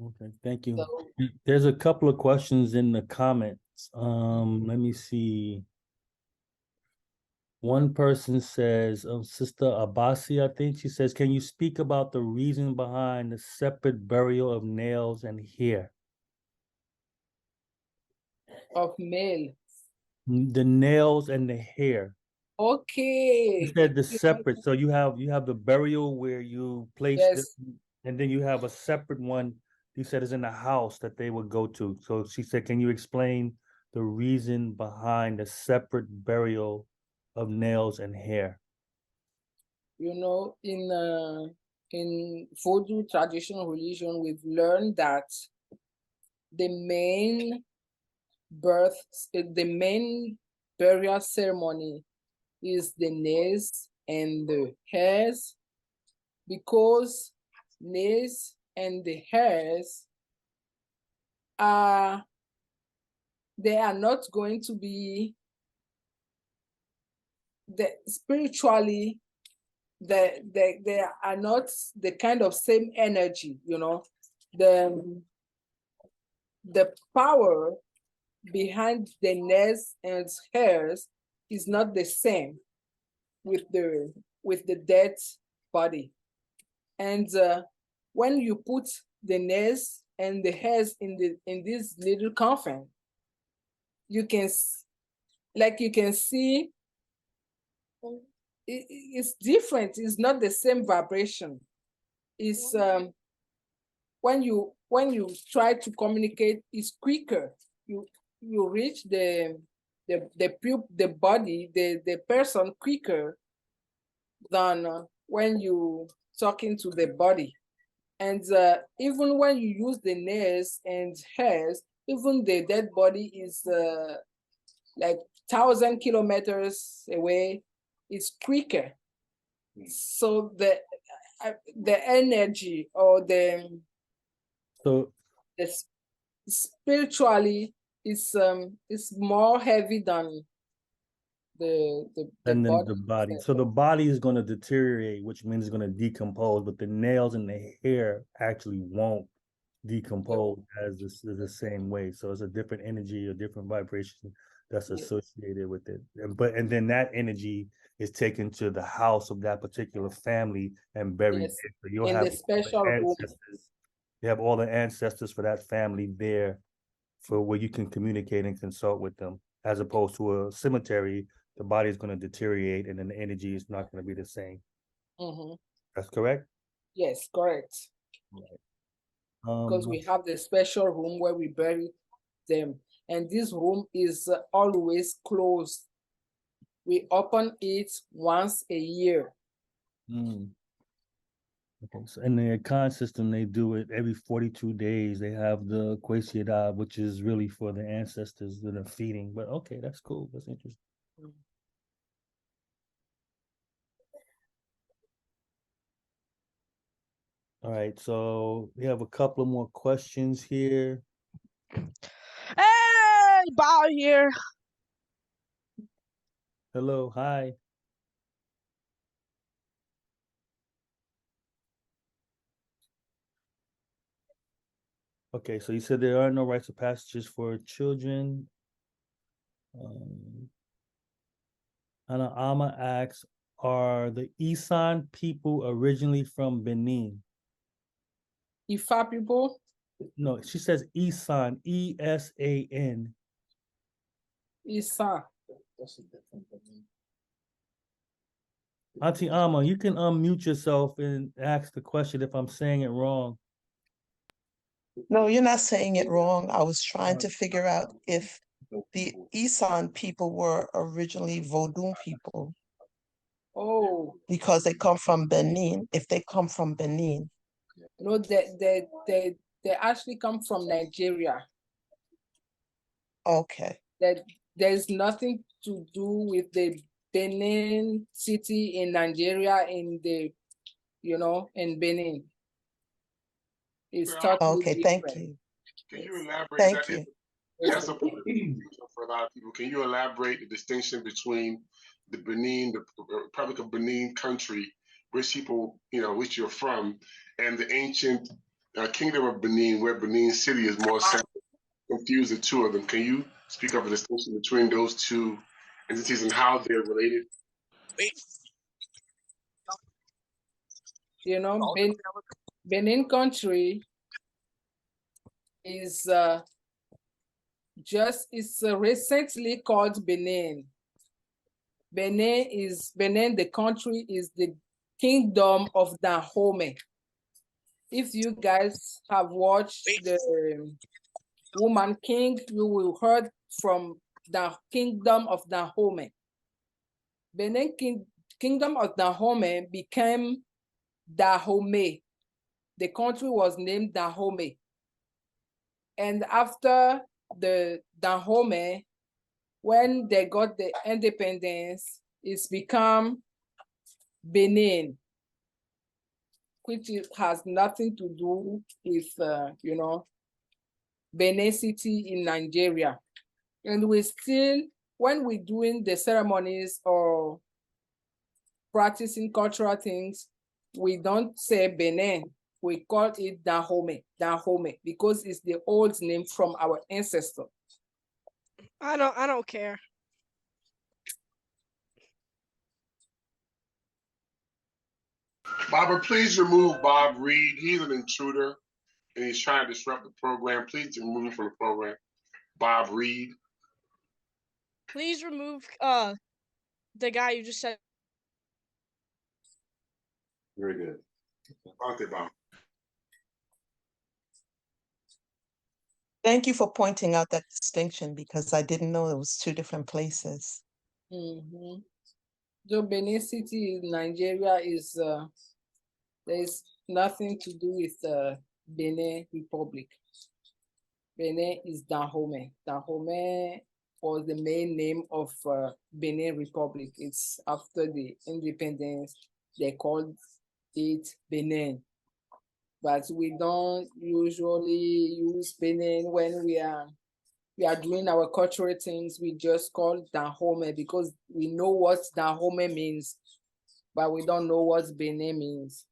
Okay, thank you. So, There's a couple of questions in the comments. Let me see. One person says, Sister Abasi, I think she says, can you speak about the reason behind the separate burial of nails and hair? of male. The nails and the hair. Okay. You said the separate, so you have the burial where you place Yes. and then you have a separate one. You said is in the house that they would go to. So she said, can you explain the reason behind the separate burial of nails and hair? In Vodou traditional religion, we've learned that the main burial ceremony is the nails and the hairs, because nails and the hairs they are not going to be spiritually, they are not the kind of same energy, the power behind the nails and hairs is not the same with the dead body. And when you put the nails and the hairs in this little coffin, you can see it's different. It's not the same vibration. It's when you try to communicate, it's quicker. You reach the body, the person quicker than when you talking to the body. And even when you use the nails and hairs, even the dead body is like 1,000 kilometers away. It's quicker. So the energy or the spiritually is more heavy than the body. So the body is going to deteriorate, which means it's going to decompose, but the nails and the hair actually won't decompose as the same way. So it's a different energy, a different vibration that's associated with it. And then that energy is taken to the house of that particular family and buried. Yes. So you'll in have the special room. You have all the ancestors for that family there for where you can communicate and consult with them, as opposed to a cemetery. The body is going to deteriorate and then the energy is not going to be the same. Mm-hmm. That's correct? Yes, correct. Because we have the special room where we bury them, and this room is always closed. We open it once a year. Okay, so in the Akan system, they do it every 42 days. They have the Kwesiada, which is really for the ancestors that are feeding. But okay, that's cool. That's interesting. All right, so we have a couple of more questions here. Hey, Bow here. Hello, hi. Okay, so you said there are no rites of passages for children. Ana Ama asks, are the Isan people originally from Benin? Ifa people? No, she says Isan, E-S-A-N. Isan. Auntie Ama, you can unmute yourself and ask the question if I'm saying it wrong. No, you're not saying it wrong. I was trying to figure out if the Isan people were originally Vodoun people. Oh. Because they come from Benin. If they come from Benin. No, they actually come from Nigeria. Okay. That there's nothing to do with the Benin city in Nigeria in Benin. is Well, totally Okay, thank different. you. Can you elaborate? Thank That you. That's a point of confusion for a lot of people. Can you elaborate the distinction between the Benin, the Republic of Benin country, which people, which you're from, and the ancient Kingdom of Benin, where Benin City is more central? Confuse the two of them. Can you speak of the distinction between those two entities and how they're related? You know, Benin country is it's recently called Benin. Benin, the country is the Kingdom of Dahomey. If you guys have watched the Woman King, you will heard from the Kingdom of Dahomey. Benin Kingdom of Dahomey became Dahomey. The country was named Dahomey. And after the Dahomey, when they got the independence, it's become Benin, which has nothing to do with, Benin City in Nigeria. And we still, when we're doing the ceremonies or practicing cultural things, we don't say Benin. We call it Dahomey, because it's the old name from our ancestor. I don't care. Barbara, please remove Bob Reed. He's an intruder and he's trying to disrupt the program. Please remove him from the program. Bob Reed. Please remove the guy you just said. Very good. Okay, Bob. Thank you for pointing out that distinction because I didn't know it was two different places. Mm-hmm. So Benin City in Nigeria is there's nothing to do with Benin Republic. Benin is Dahomey. Dahomey was the main name of Benin Republic. It's after the independence they called it Benin. But we don't usually use Benin when we are doing our cultural things. We just call Dahomey because we know what Dahomey means, but we don't know what Benin means.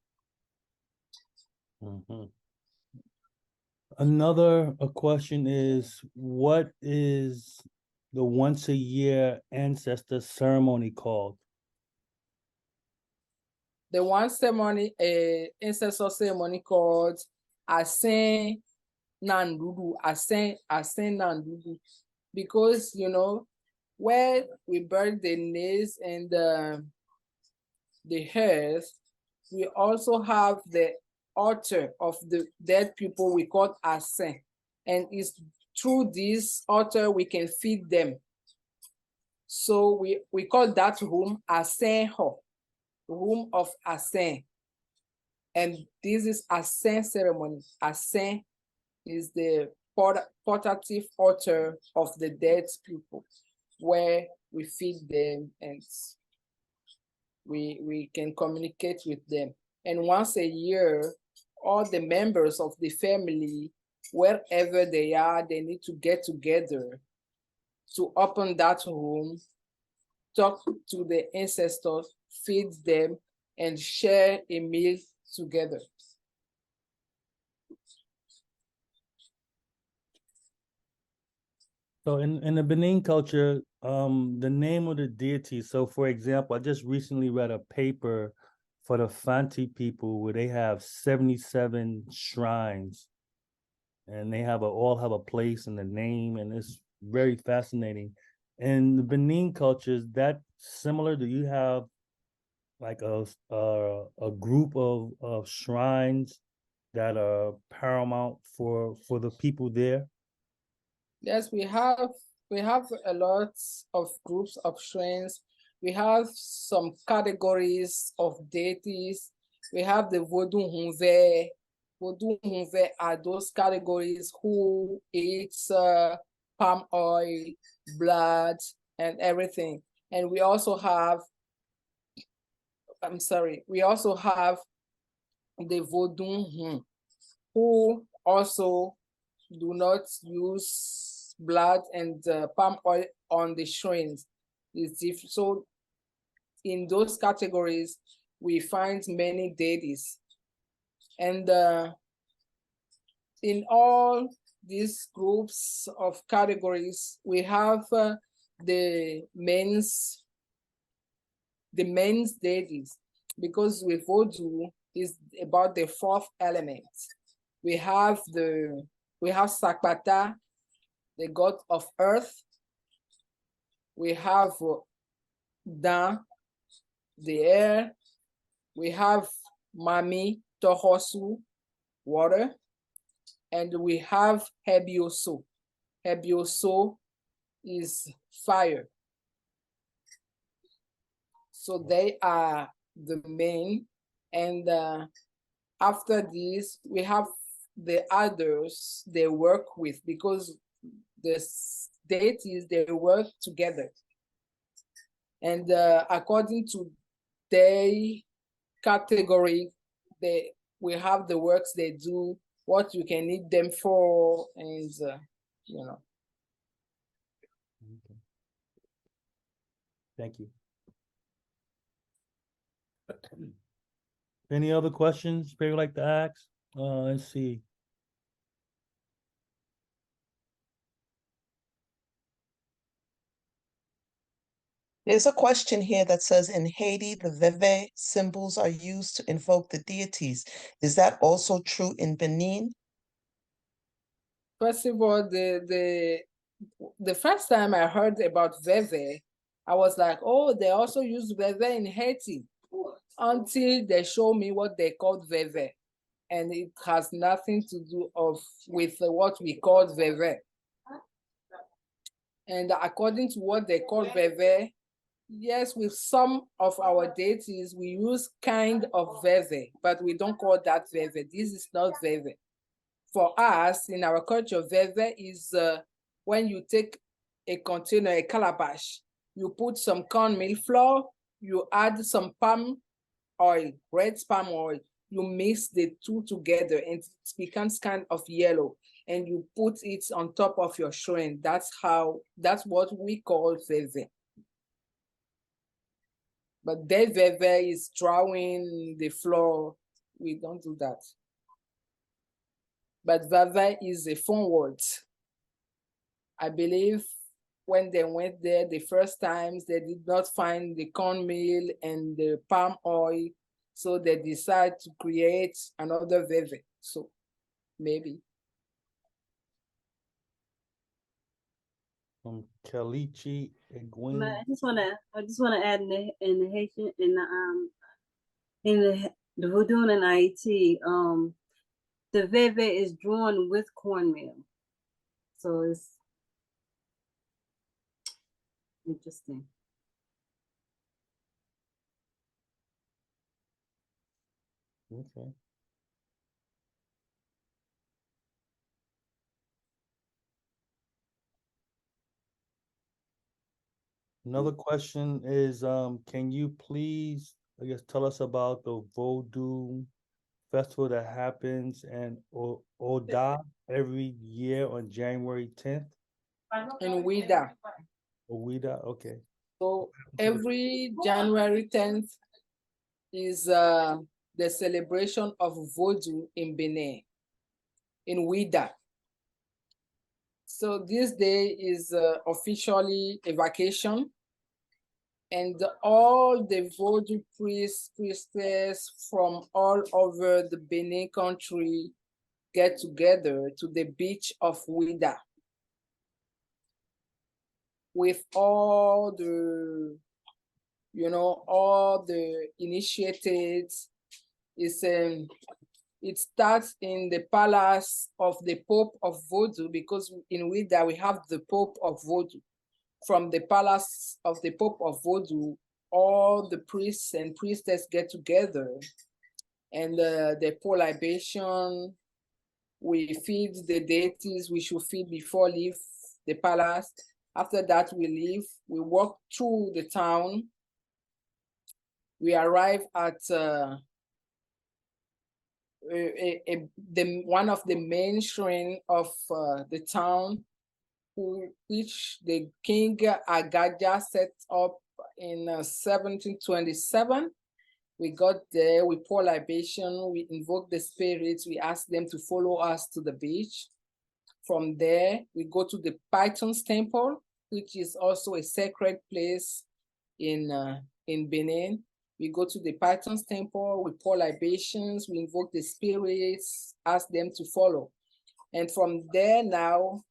Another question is, what is the once a year ancestor ceremony called? The one ceremony, ancestor ceremony called Asen Nandudu, Asen Nandudu, because where we bury the nails and the hairs, we also have the altar of the dead people we call Asen, and it's through this altar we can feed them. So we call that room Asen Ho, room of Asen. And this is Asen ceremony. Asen is the portative altar of the dead people where we feed them and we can communicate with them. And once a year, all the members of the family, wherever they are, they need to get together to open that room, talk to the ancestors, feed them, and share a meal together. So in the Benin culture, the name of the deity. So for example, I just recently read a paper for the Fanti people where they have 77 shrines, and they all have a place and a name, and it's very fascinating. In the Benin culture, is that similar? Do you have like a group of shrines that are paramount for the people there? Yes, we have a lot of groups of shrines. We have some categories of deities. We have the Vodoun Hunve. Vodoun Hunve are those categories who eats palm oil, blood, and everything. And we also have, we also have the Vodoun Hun, who also do not use blood and palm oil on the shrines. So in those categories, we find many deities. And in all these groups of categories, we have the men's deities, because with Voodoo is about the fourth element. We have Sakpata, the god of earth. We have Dan, the air. We have Mami, Tohosu, water. And we have Hebioso. Hebioso is fire. So they are the main. And after this, we have the others they work with, because the deities, they work together. And according to their category, we have the works they do, what you can need them for, and you know. Okay. Thank you. Any other questions people like to ask? Let's see. There's a question here that says in Haiti, the Veve symbols are used to invoke the deities. Is that also true in Benin? First of all, the first time I heard about Veve, I was like, oh, they also use Veve in Haiti, until they show me what they called Veve. And it has nothing to do with what we call Veve. And according to what they call Veve, yes, with some of our deities, we use kind of Veve, but we don't call that Veve. This is not Veve. For us, in our culture, Veve is when you take a container, a calabash, you put some cornmeal flour, you add some palm oil, red palm oil, you mix the two together and it becomes kind of yellow, and you put it on top of your shrine. That's what we call Veve. But that Veve is drawing the floor. We don't do that. But Veve is a fun word. I believe when they went there the first times, they did not find the cornmeal and the palm oil, so they decided to create another Veve. So maybe. From Kalichi Egwin. I just wanna add in the Haitian in the Vodoun and Haiti, the Veve is drawn with cornmeal. So it's interesting. Okay. Another question is, can you please, I guess, tell us about the Voodoo festival that happens in Oda every year on January 10th? In Ouida. Ouida, okay. So every January 10th is the celebration of Voodoo in Benin, in Ouida. So this day is officially a vacation, and all the Voodoo priests, priestess from all over the Benin country get together to the beach of Ouida with all the, all the initiated. It starts in the palace of the Pope of Voodoo, because in Ouida we have the Pope of Voodoo. From the palace of the Pope of Voodoo, all the priests and priestesses get together, and they pour libation. We feed the deities we should feed before leave the palace. After that, we leave. We walk through the town. We arrive at one of the main shrine of the town, which the King Agaja set up in 1727. We got there, we pour libation, we invoke the spirits, we ask them to follow us to the beach. From there, we go to the Python's temple, which is also a sacred place in Benin. We go to the Python's temple, we pour libations, we invoke the spirits, ask them to follow. And from there now,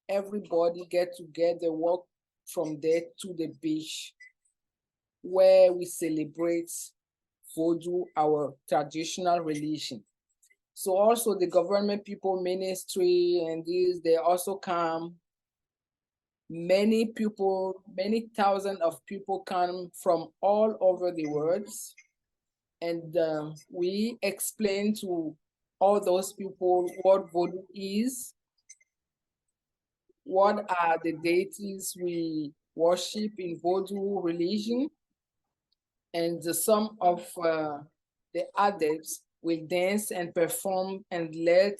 everybody get together, walk from there to the beach, where we celebrate Vodou, our traditional religion. So also the government people, ministry, and these, they also come. Many people, many thousands of people come from all over the world. And we explain to all those people what Vodou is, what are the deities we worship in Vodou religion, and some of the adepts will dance and perform and let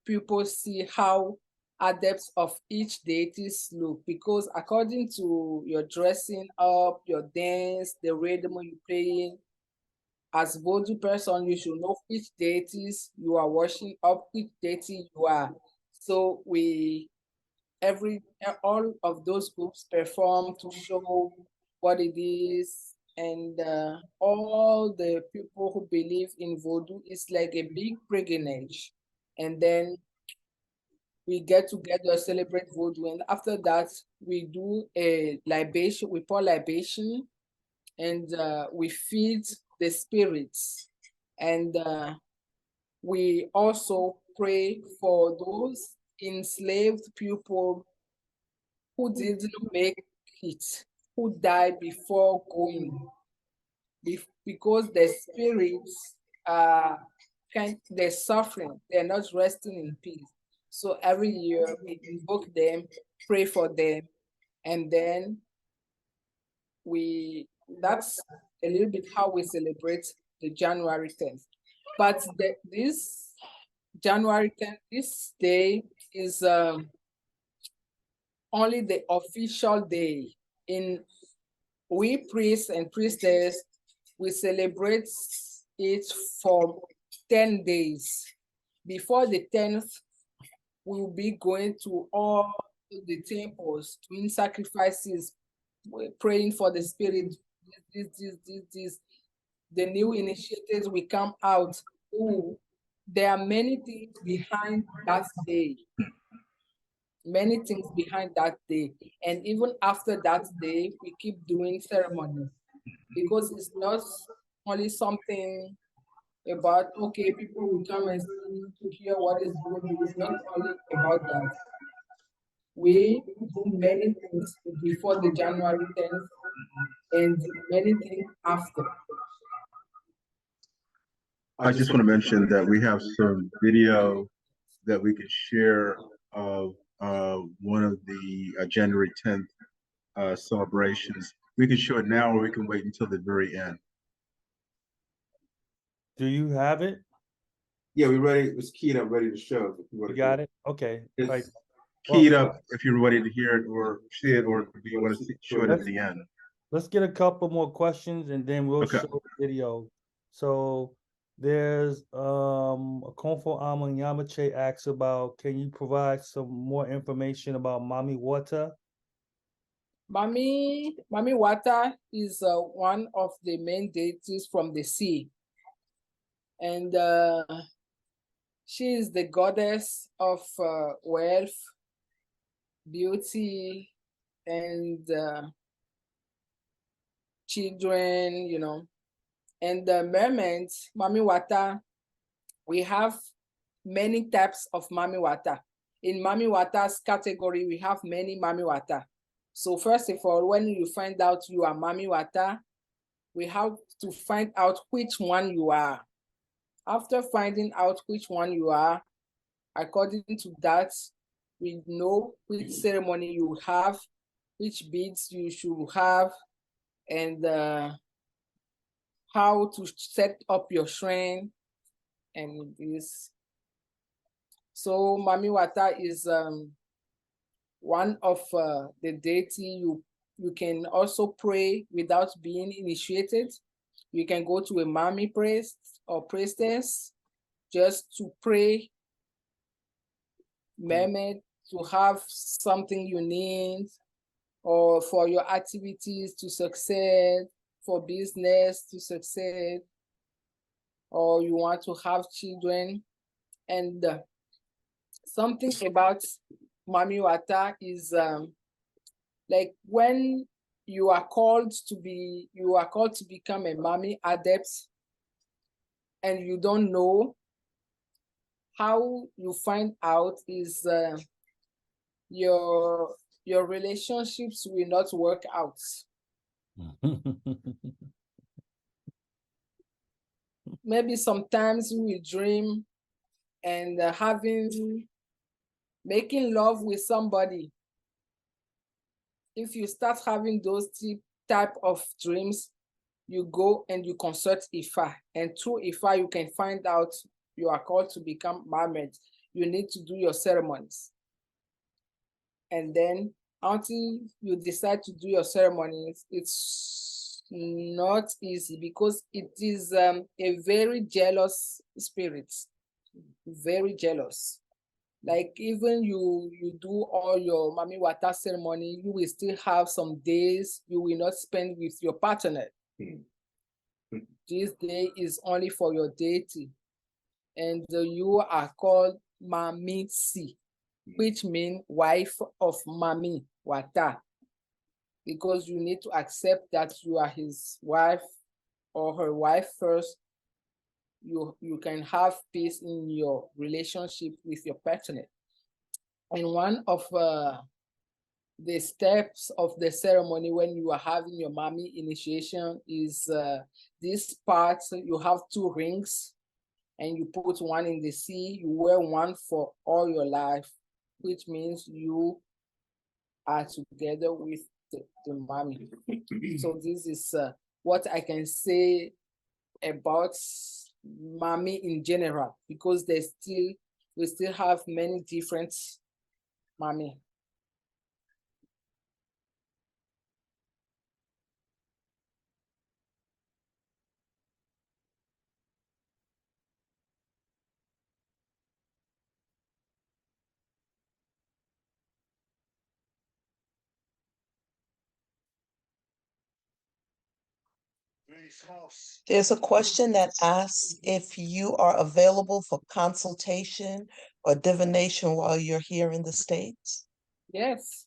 people see how adepts of each deities look, because according to your dressing up, your dance, the rhythm you playing, as Vodou person, you should know which deities you are worshiping up, which deity you are. So all of those groups perform to show what it is, and all the people who believe in Vodou is like a big pilgrimage. And then we get together, celebrate Vodou, and after that we do a libation, we pour libation, and we feed the spirits, and we also pray for those enslaved people who didn't make it, who died before going, because the spirits they're suffering, they're not resting in peace. So every year we invoke them, pray for them, and then that's a little bit how we celebrate the January 10th. But this January 10th, this day is only the official day. We priests and priestess, we celebrate it for 10 days. Before the 10th, we will be going to all the temples, doing sacrifices, praying for the spirit. This. The new initiatives will come out. Ooh, there are many things behind that day. Many things behind that day. And even after that day, we keep doing ceremonies, because it's not only something about, okay, people will come and see to hear what is going on. It's not only about that. We do many things before the January 10th and many things after. I just want to mention that we have some video that we could share of one of the January 10th celebrations. We can show it now, or we can wait until the very end. Do you have it? Yeah, we ready. It's keyed up, ready to show. If you You got it? Okay. It's Right. Keyed up if you're ready to hear it or see it, or if you want to show it at the end. Let's get a couple more questions and then we'll Okay. show the video. So there's Akonfo Amon Yamache asks about, can you provide some more information about Mami Wata? Mami Wata is one of the main deities from the sea. And she is the goddess of wealth, beauty, and children, you know. And the mermaids, Mami Wata, we have many types of Mami Wata. In Mami Wata's category, we have many Mami Wata. So first of all, when you find out you are Mami Wata, we have to find out which one you are. After finding out which one you are, according to that, we know which ceremony you have, which beads you should have, and how to set up your shrine, and this. So Mami Wata is one of the deity you can also pray without being initiated. You can go to a Mami priest or priestess just to pray, Mehmet, to have something you need, or for your activities to succeed, for business to succeed, or you want to have children. And something about Mami Wata is like when you are called to become a Mami adept, and you don't know how you find out is your relationships will not work out. Maybe sometimes we will dream and making love with somebody. If you start having those type of dreams, you go and you consult Ifa, and through Ifa you can find out you are called to become married. You need to do your ceremonies, and then until you decide to do your ceremonies, it's not easy because it is a very jealous spirit, very jealous. Like even you do all your Mami Wata ceremony, you will still have some days you will not spend with your partner. This day is only for your deity, and you are called Mami Si, which means wife of Mami Wata, because you need to accept that you are his wife or her wife first. You can have peace in your relationship with your partner. And one of the steps of the ceremony when you are having your Mami initiation is this part. You have 2 rings, and you put one in the sea. You wear one for all your life, which means you are together with the Mami. So this is what I can say about Mami in general, because we still have many different Mami. There's a question that asks if you are available for consultation or divination while you're here in the States. Yes.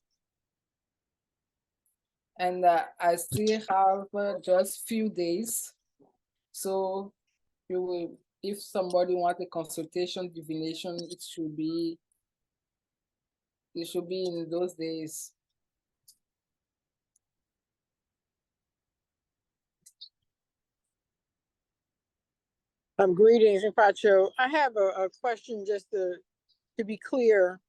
And I still have just few days. So you will, if somebody wants a consultation, divination, it should be in those days. Greetings, Pacho. I have a question just to be clear.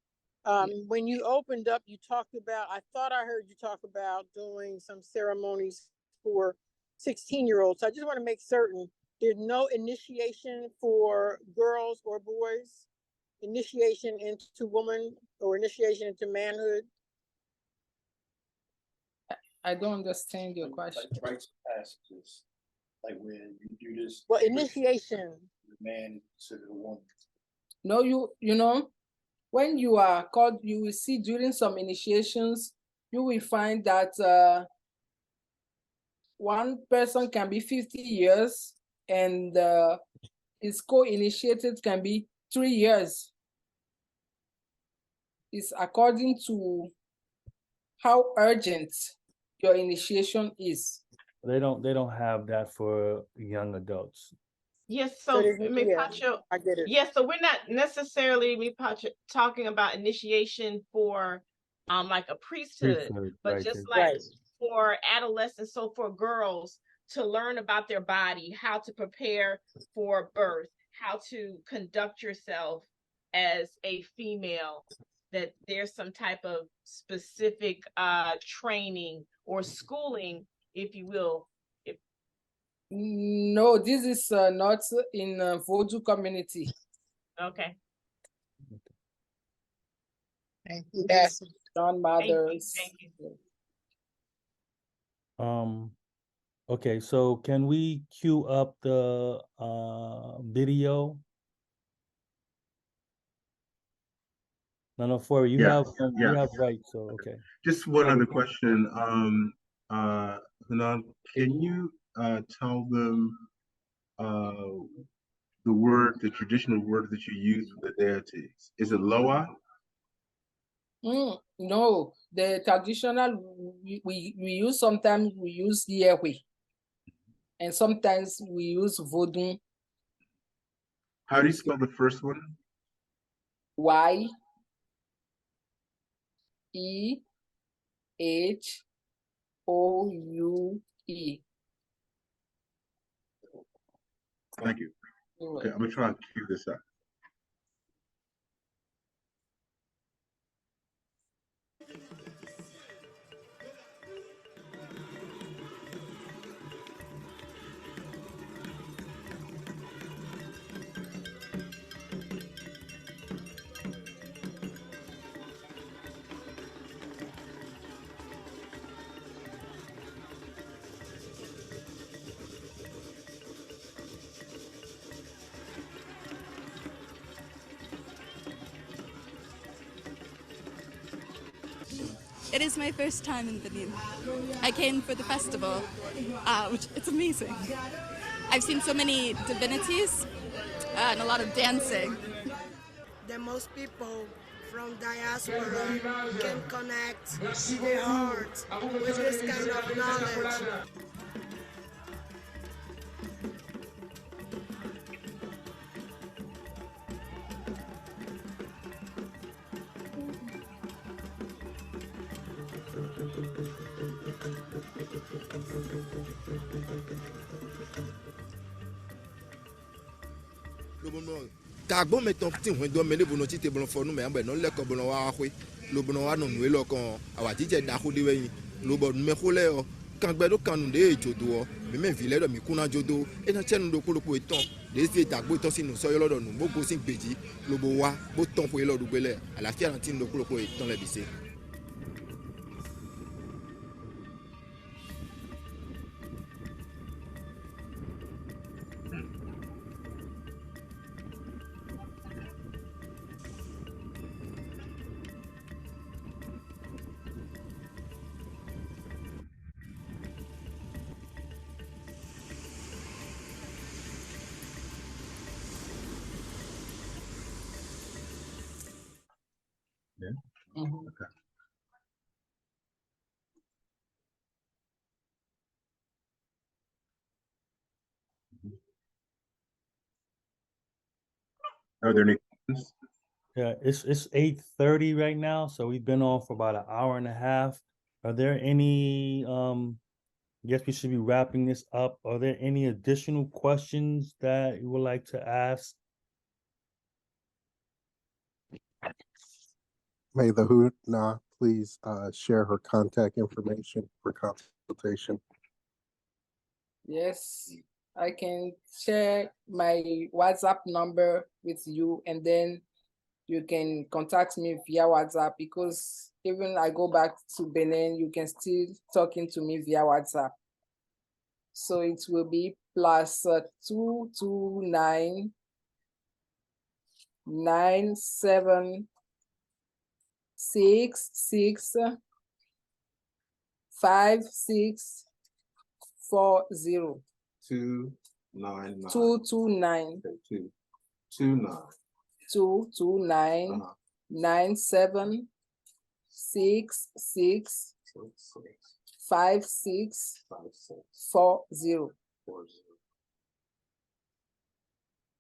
When you opened up, you talked about, I thought I heard you talk about doing some ceremonies for 16-year-olds. I just want to make certain there's no initiation for girls or boys, initiation into woman or initiation into manhood. I don't understand your question. Like rites of passages, like when you do this. Well, initiation. The man to the woman. No, you know, when you are called, you will see during some initiations, you will find that one person can be 50 years and his co-initiated can be 3 years. It's according to how urgent your initiation is. They don't have that for young adults. Yes, so yeah, I get it. Yes, so we're not necessarily talking about initiation for like a priesthood, but right, just like for adolescents, so for girls to learn about their body, how to prepare for birth, how to conduct yourself as a female, that there's some type of specific training or schooling, if you will, No, this is not in Voodoo community. Okay. Thank you. Yes. Grandmothers. Thank you. Okay, so can we queue up the video? No, for you Yes, you yes. have rights, so okay. Just one other question. Hounnon, can you tell them the traditional word that you use for the deities? Is it Loa? No, the traditional we use, sometimes we use Yehwe, and sometimes we use Vodoun. How do you spell the first one? YEHOUN. Thank you. Okay, I'm gonna try and cue this up. It is my first time in Benin. I came for the festival, which it's amazing. I've seen so many divinities and a lot of dancing. The most people from diaspora can connect their heart with this kind of knowledge. Tagbo me ton petit when do me le bono chite bon for no me ambe no le ko bono wa hwe lo bono wa no nwe lo kon awati je da hudi we lo bo me khole o kan gbe do kanu de jodo o me vile do mi kuna jodo e na chenu do kolopo eton de si tagbo to sinu so yo lodo nu bo go sin gbeji lo bo wa bo ton hwe lo do gbele alafia na tin do kolopo eton le bise. Okay. Are there any questions? Yeah, it's 8:30 right now, so we've been on for about an hour and a half. Are there any I guess we should be wrapping this up. Are there any additional questions that you would like to ask? May the Hounnon please share her contact information for consultation. Yes, I can share my WhatsApp number with you, and then you can contact me via WhatsApp, because even I go back to Benin, you can still talking to me via WhatsApp. So it will be plus 229 97 66 56 40 299 229 okay, 229 229 97 66 56 40.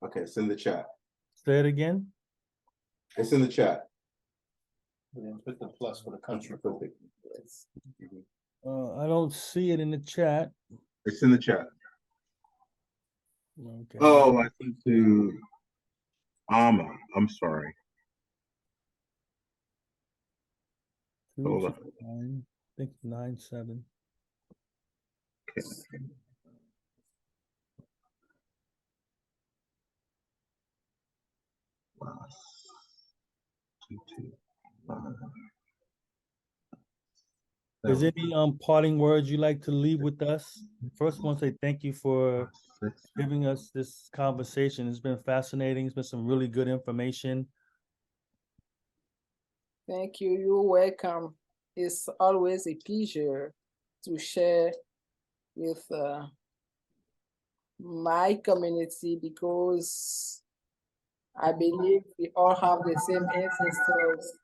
Okay, it's in the chat. Say it again. It's in the chat. Yeah, put the plus for the country. I don't see it in the chat. It's in the chat. Okay. Oh, I think to Ama. I'm sorry. Hold on. 229, I think 97. Okay. Is there any parting words you'd like to leave with us? First, I want to say thank you for giving us this conversation. It's been fascinating. It's been some really good information. Thank you. You're welcome. It's always a pleasure to share with my community because I believe we all have the same ancestors,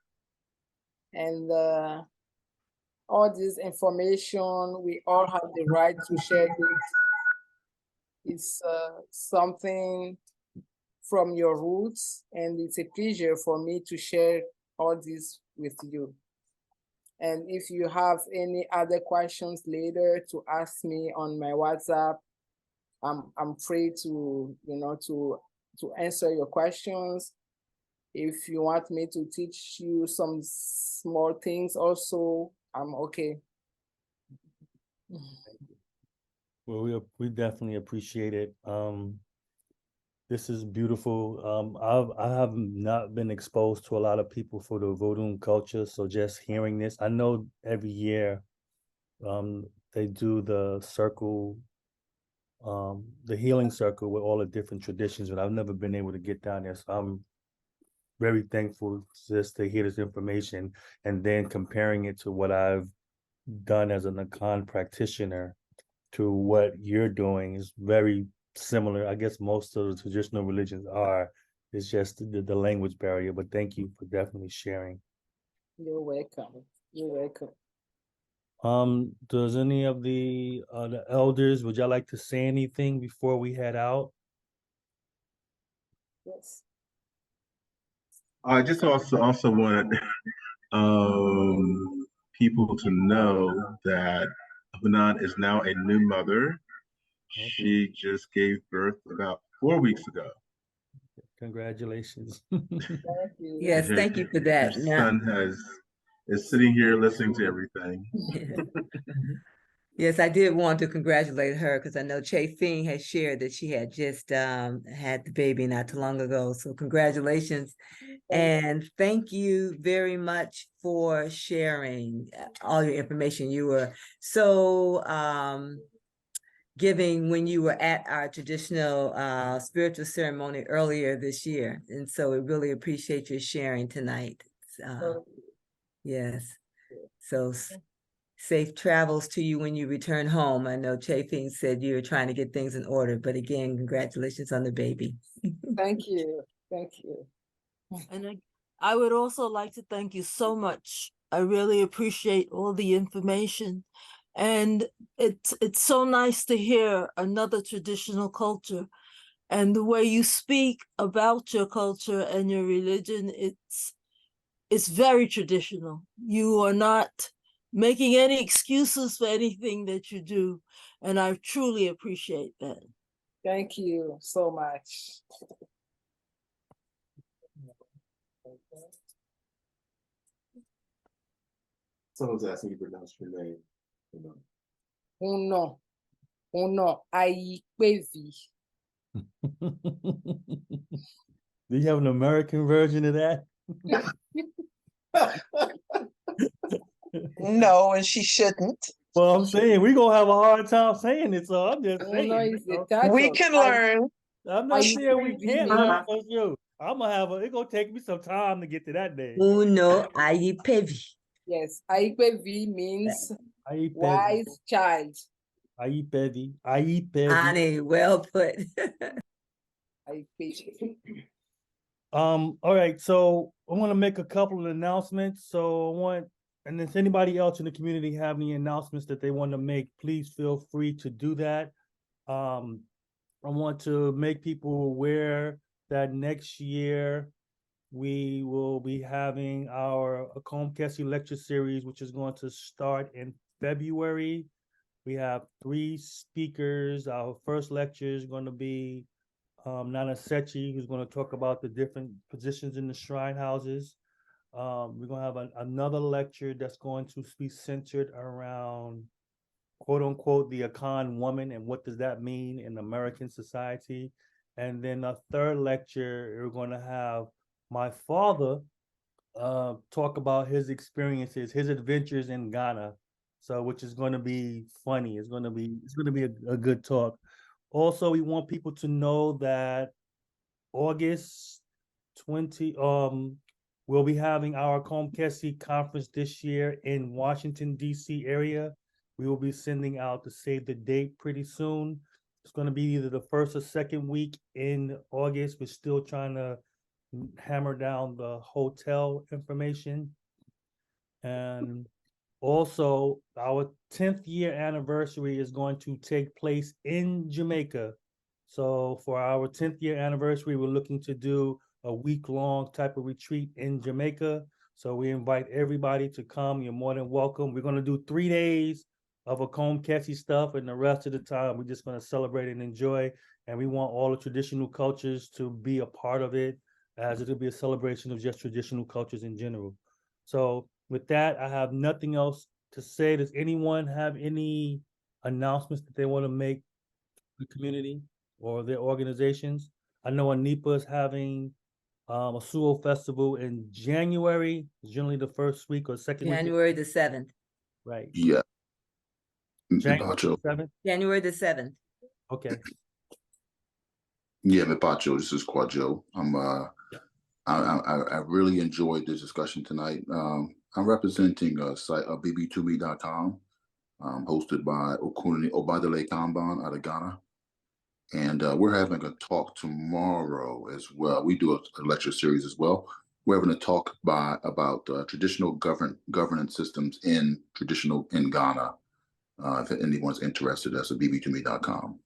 and all this information we all have the right to share it. It's something from your roots, and it's a pleasure for me to share all this with you. And if you have any other questions later to ask me on my WhatsApp, I'm free to to answer your questions. If you want me to teach you some small things also, I'm okay. Well, we definitely appreciate it. This is beautiful. I have not been exposed to a lot of people for the Vodoun culture, so just hearing this, I know every year, they do the circle, the healing circle with all the different traditions, but I've never been able to get down there. So I'm very thankful just to hear this information and then comparing it to what I've done as a Nakan practitioner to what you're doing is very similar. I guess most of the traditional religions are. It's just the language barrier, but thank you for definitely sharing. You're welcome. You're welcome. Does any of the elders, would y'all like to say anything before we head out? Yes. I just also wanted people to know that Hounnon is now a new mother. Okay. She just gave birth about 4 weeks ago. Congratulations. Thank you. Yes, thank you for that. Her son is sitting here listening to everything. Yes, I did want to congratulate her because I know Che Fing has shared that she had just had the baby not too long ago. So congratulations. And thank you very much for sharing all your information. You were so giving when you were at our traditional spiritual ceremony earlier this year. And so we really appreciate your sharing tonight. Yes. So safe travels to you when you return home. I know Che Fing said you were trying to get things in order, but again, congratulations on the baby. Thank you. Thank you. And I would also like to thank you so much. I really appreciate all the information. And it's so nice to hear another traditional culture. And the way you speak about your culture and your religion, it's very traditional. You are not making any excuses for anything that you do. And I truly appreciate that. Thank you so much. Someone's asking you to pronounce your name. Hounnon. Hounnon. Ayipevi. Do you have an American version of that? No, and she shouldn't. Well, I'm saying we're gonna have a hard time saying it, so I'm just saying. We can learn. I'm not saying we can't learn for you. I'm gonna have it's gonna take me some time to get to that day. Hounnon Ayipevi. Yes, Ayipevi means wise child. Ayipevi. Ayipevi. Annie, well put. Ayipevi. All right, so I want to make a couple of announcements. And if anybody else in the community have any announcements that they want to make, please feel free to do that. I want to make people aware that next year we will be having our Akom Kessie lecture series, which is going to start in February. We have 3 speakers. Our first lecture is going to be Nana Sechi, who's going to talk about the different positions in the shrine houses. We're going to have another lecture that's going to be centered around, quote unquote, the Akan woman and what does that mean in American society. And then a third lecture, we're going to have my father talk about his experiences, his adventures in Ghana. So, which is going to be funny. It's going to be a good talk. Also, we want people to know that August 20, we'll be having our Comcast conference this year in Washington, D.C. area. We will be sending out the save the date pretty soon. It's going to be either the first or second week in August. We're still trying to hammer down the hotel information. And also, our 10th year anniversary is going to take place in Jamaica. So for our 10th year anniversary, we're looking to do a week-long type of retreat in Jamaica. So we invite everybody to come. You're more than welcome. We're going to do 3 days of a Comcast stuff, and the rest of the time, we're just going to celebrate and enjoy. And we want all the traditional cultures to be a part of it, as it'll be a celebration of just traditional cultures in general. So with that, I have nothing else to say. Does anyone have any announcements that they want to make to the community or their organizations? I know Anipa is having a Suo festival in January, generally the first week or second week. January the 7th. Right. Yeah. January Pacho. the 7th? January the 7th. Okay. Yeah, Pacho, this is Quadjo. I really enjoyed this discussion tonight. I'm representing a site, bb2me.com, hosted by Okunni Obadele Kanban out of Ghana. And we're having a talk tomorrow as well. We do a lecture series as well. We're having a talk about traditional governance systems in Ghana. If anyone's interested, that's at bb2me.com.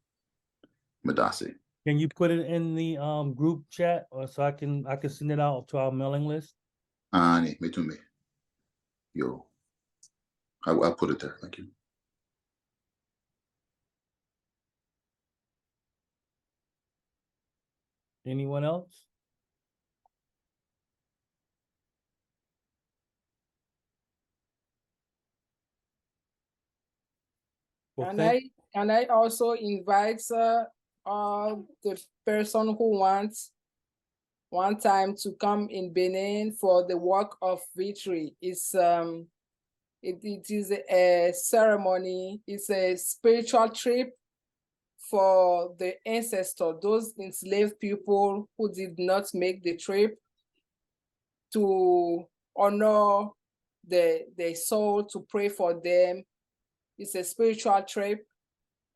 Madasi. Can you put it in the group chat, or so I can send it out to our mailing list? Me to me. Yo. I'll put it there. Thank you. Anyone else? Can I also invite the person who wants one time to come in Benin for the Walk of Victory? It is a ceremony. It's a spiritual trip for the ancestors, those enslaved people who did not make the trip, to honor the soul, to pray for them. It's a spiritual trip,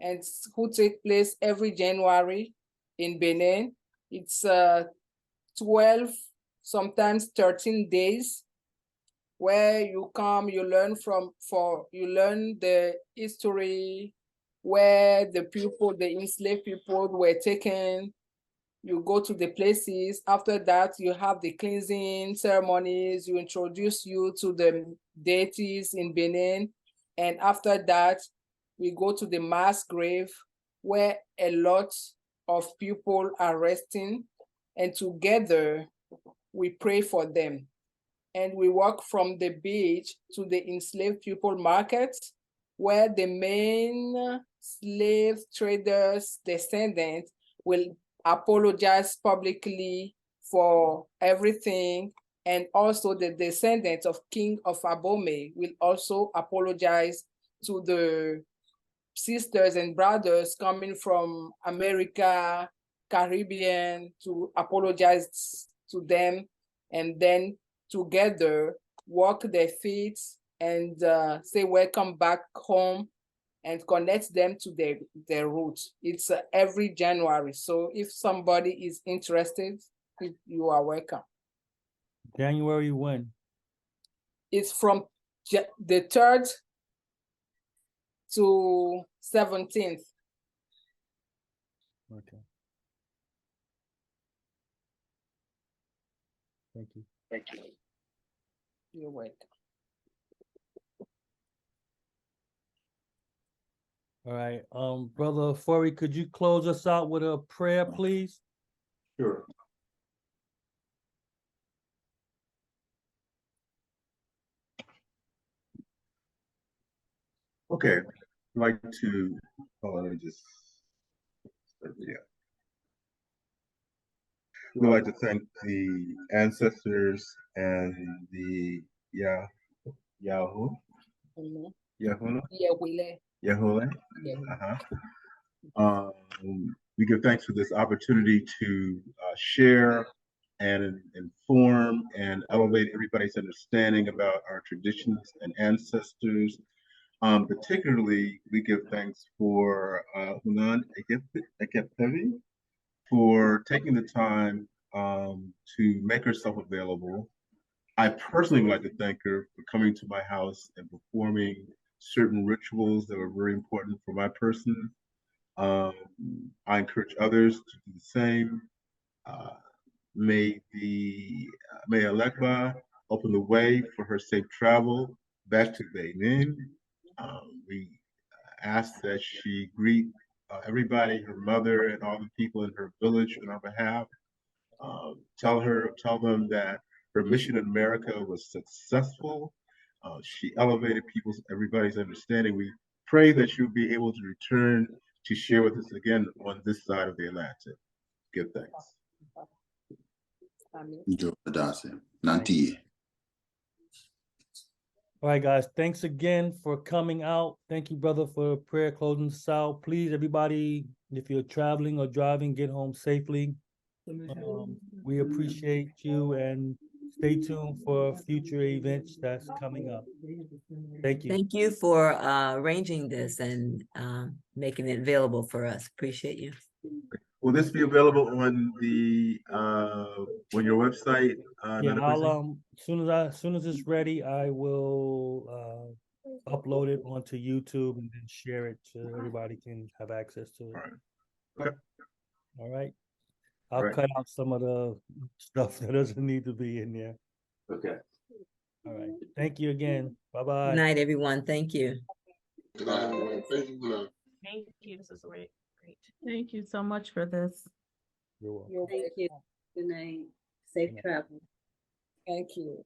and who take place every January in Benin. It's 12, sometimes 13 days, where you come, you learn the history, where the enslaved people were taken. You go to the places. After that, you have the cleansing ceremonies. You introduce you to the deities in Benin. And after that, we go to the mass grave, where a lot of people are resting. And together, we pray for them. And we walk from the beach to the enslaved people market, where the main slave traders' descendants will apologize publicly for everything. And also the descendants of King of Abome will also apologize to the sisters and brothers coming from America, Caribbean, to apologize to them. And then together walk their feet and say welcome back home, and connect them to their roots. It's every January. So if somebody is interested, you are welcome. January when? It's from the 3rd to 17th. Okay. Thank you. Thank you. You're welcome. All right. Brother Fori, could you close us out with a prayer, please? Sure. Okay, I'd like to, let me just start the video. We'd like to thank the ancestors and the Yahoo. Yahoo. Yahoo. We give thanks for this opportunity to share and inform and elevate everybody's understanding about our traditions and ancestors. Particularly, we give thanks for Hounnon Ayipevi for taking the time to make herself available. I personally would like to thank her for coming to my house and performing certain rituals that were very important for my person. I encourage others to do the same. May Alekba open the way for her safe travel back to Benin. We ask that she greet everybody, her mother, and all the people in her village on our behalf. Tell them that her mission in America was successful. She elevated everybody's understanding. We pray that she'll be able to return to share with us again on this side of the Atlantic. Give thanks. All right, guys. Thanks again for coming out. Thank you, brother, for prayer closing us out. Please, everybody, if you're traveling or driving, get home safely. We appreciate you and stay tuned for future events that's coming up. Thank you. Thank you for arranging this and making it available for us. Appreciate you. Will this be available on your website? Yeah, I'll as soon as it's ready, I will upload it onto YouTube and then share it so everybody can have access to it. Okay. All right. I'll cut out some of the stuff that doesn't need to be in there. Okay. All right. Thank you again. Bye-bye. Good night, everyone. Thank you. Good night. Thank you. Thank you. This is great. Thank you so much for this. You're welcome. Thank you. Good night. Safe travel. Thank you.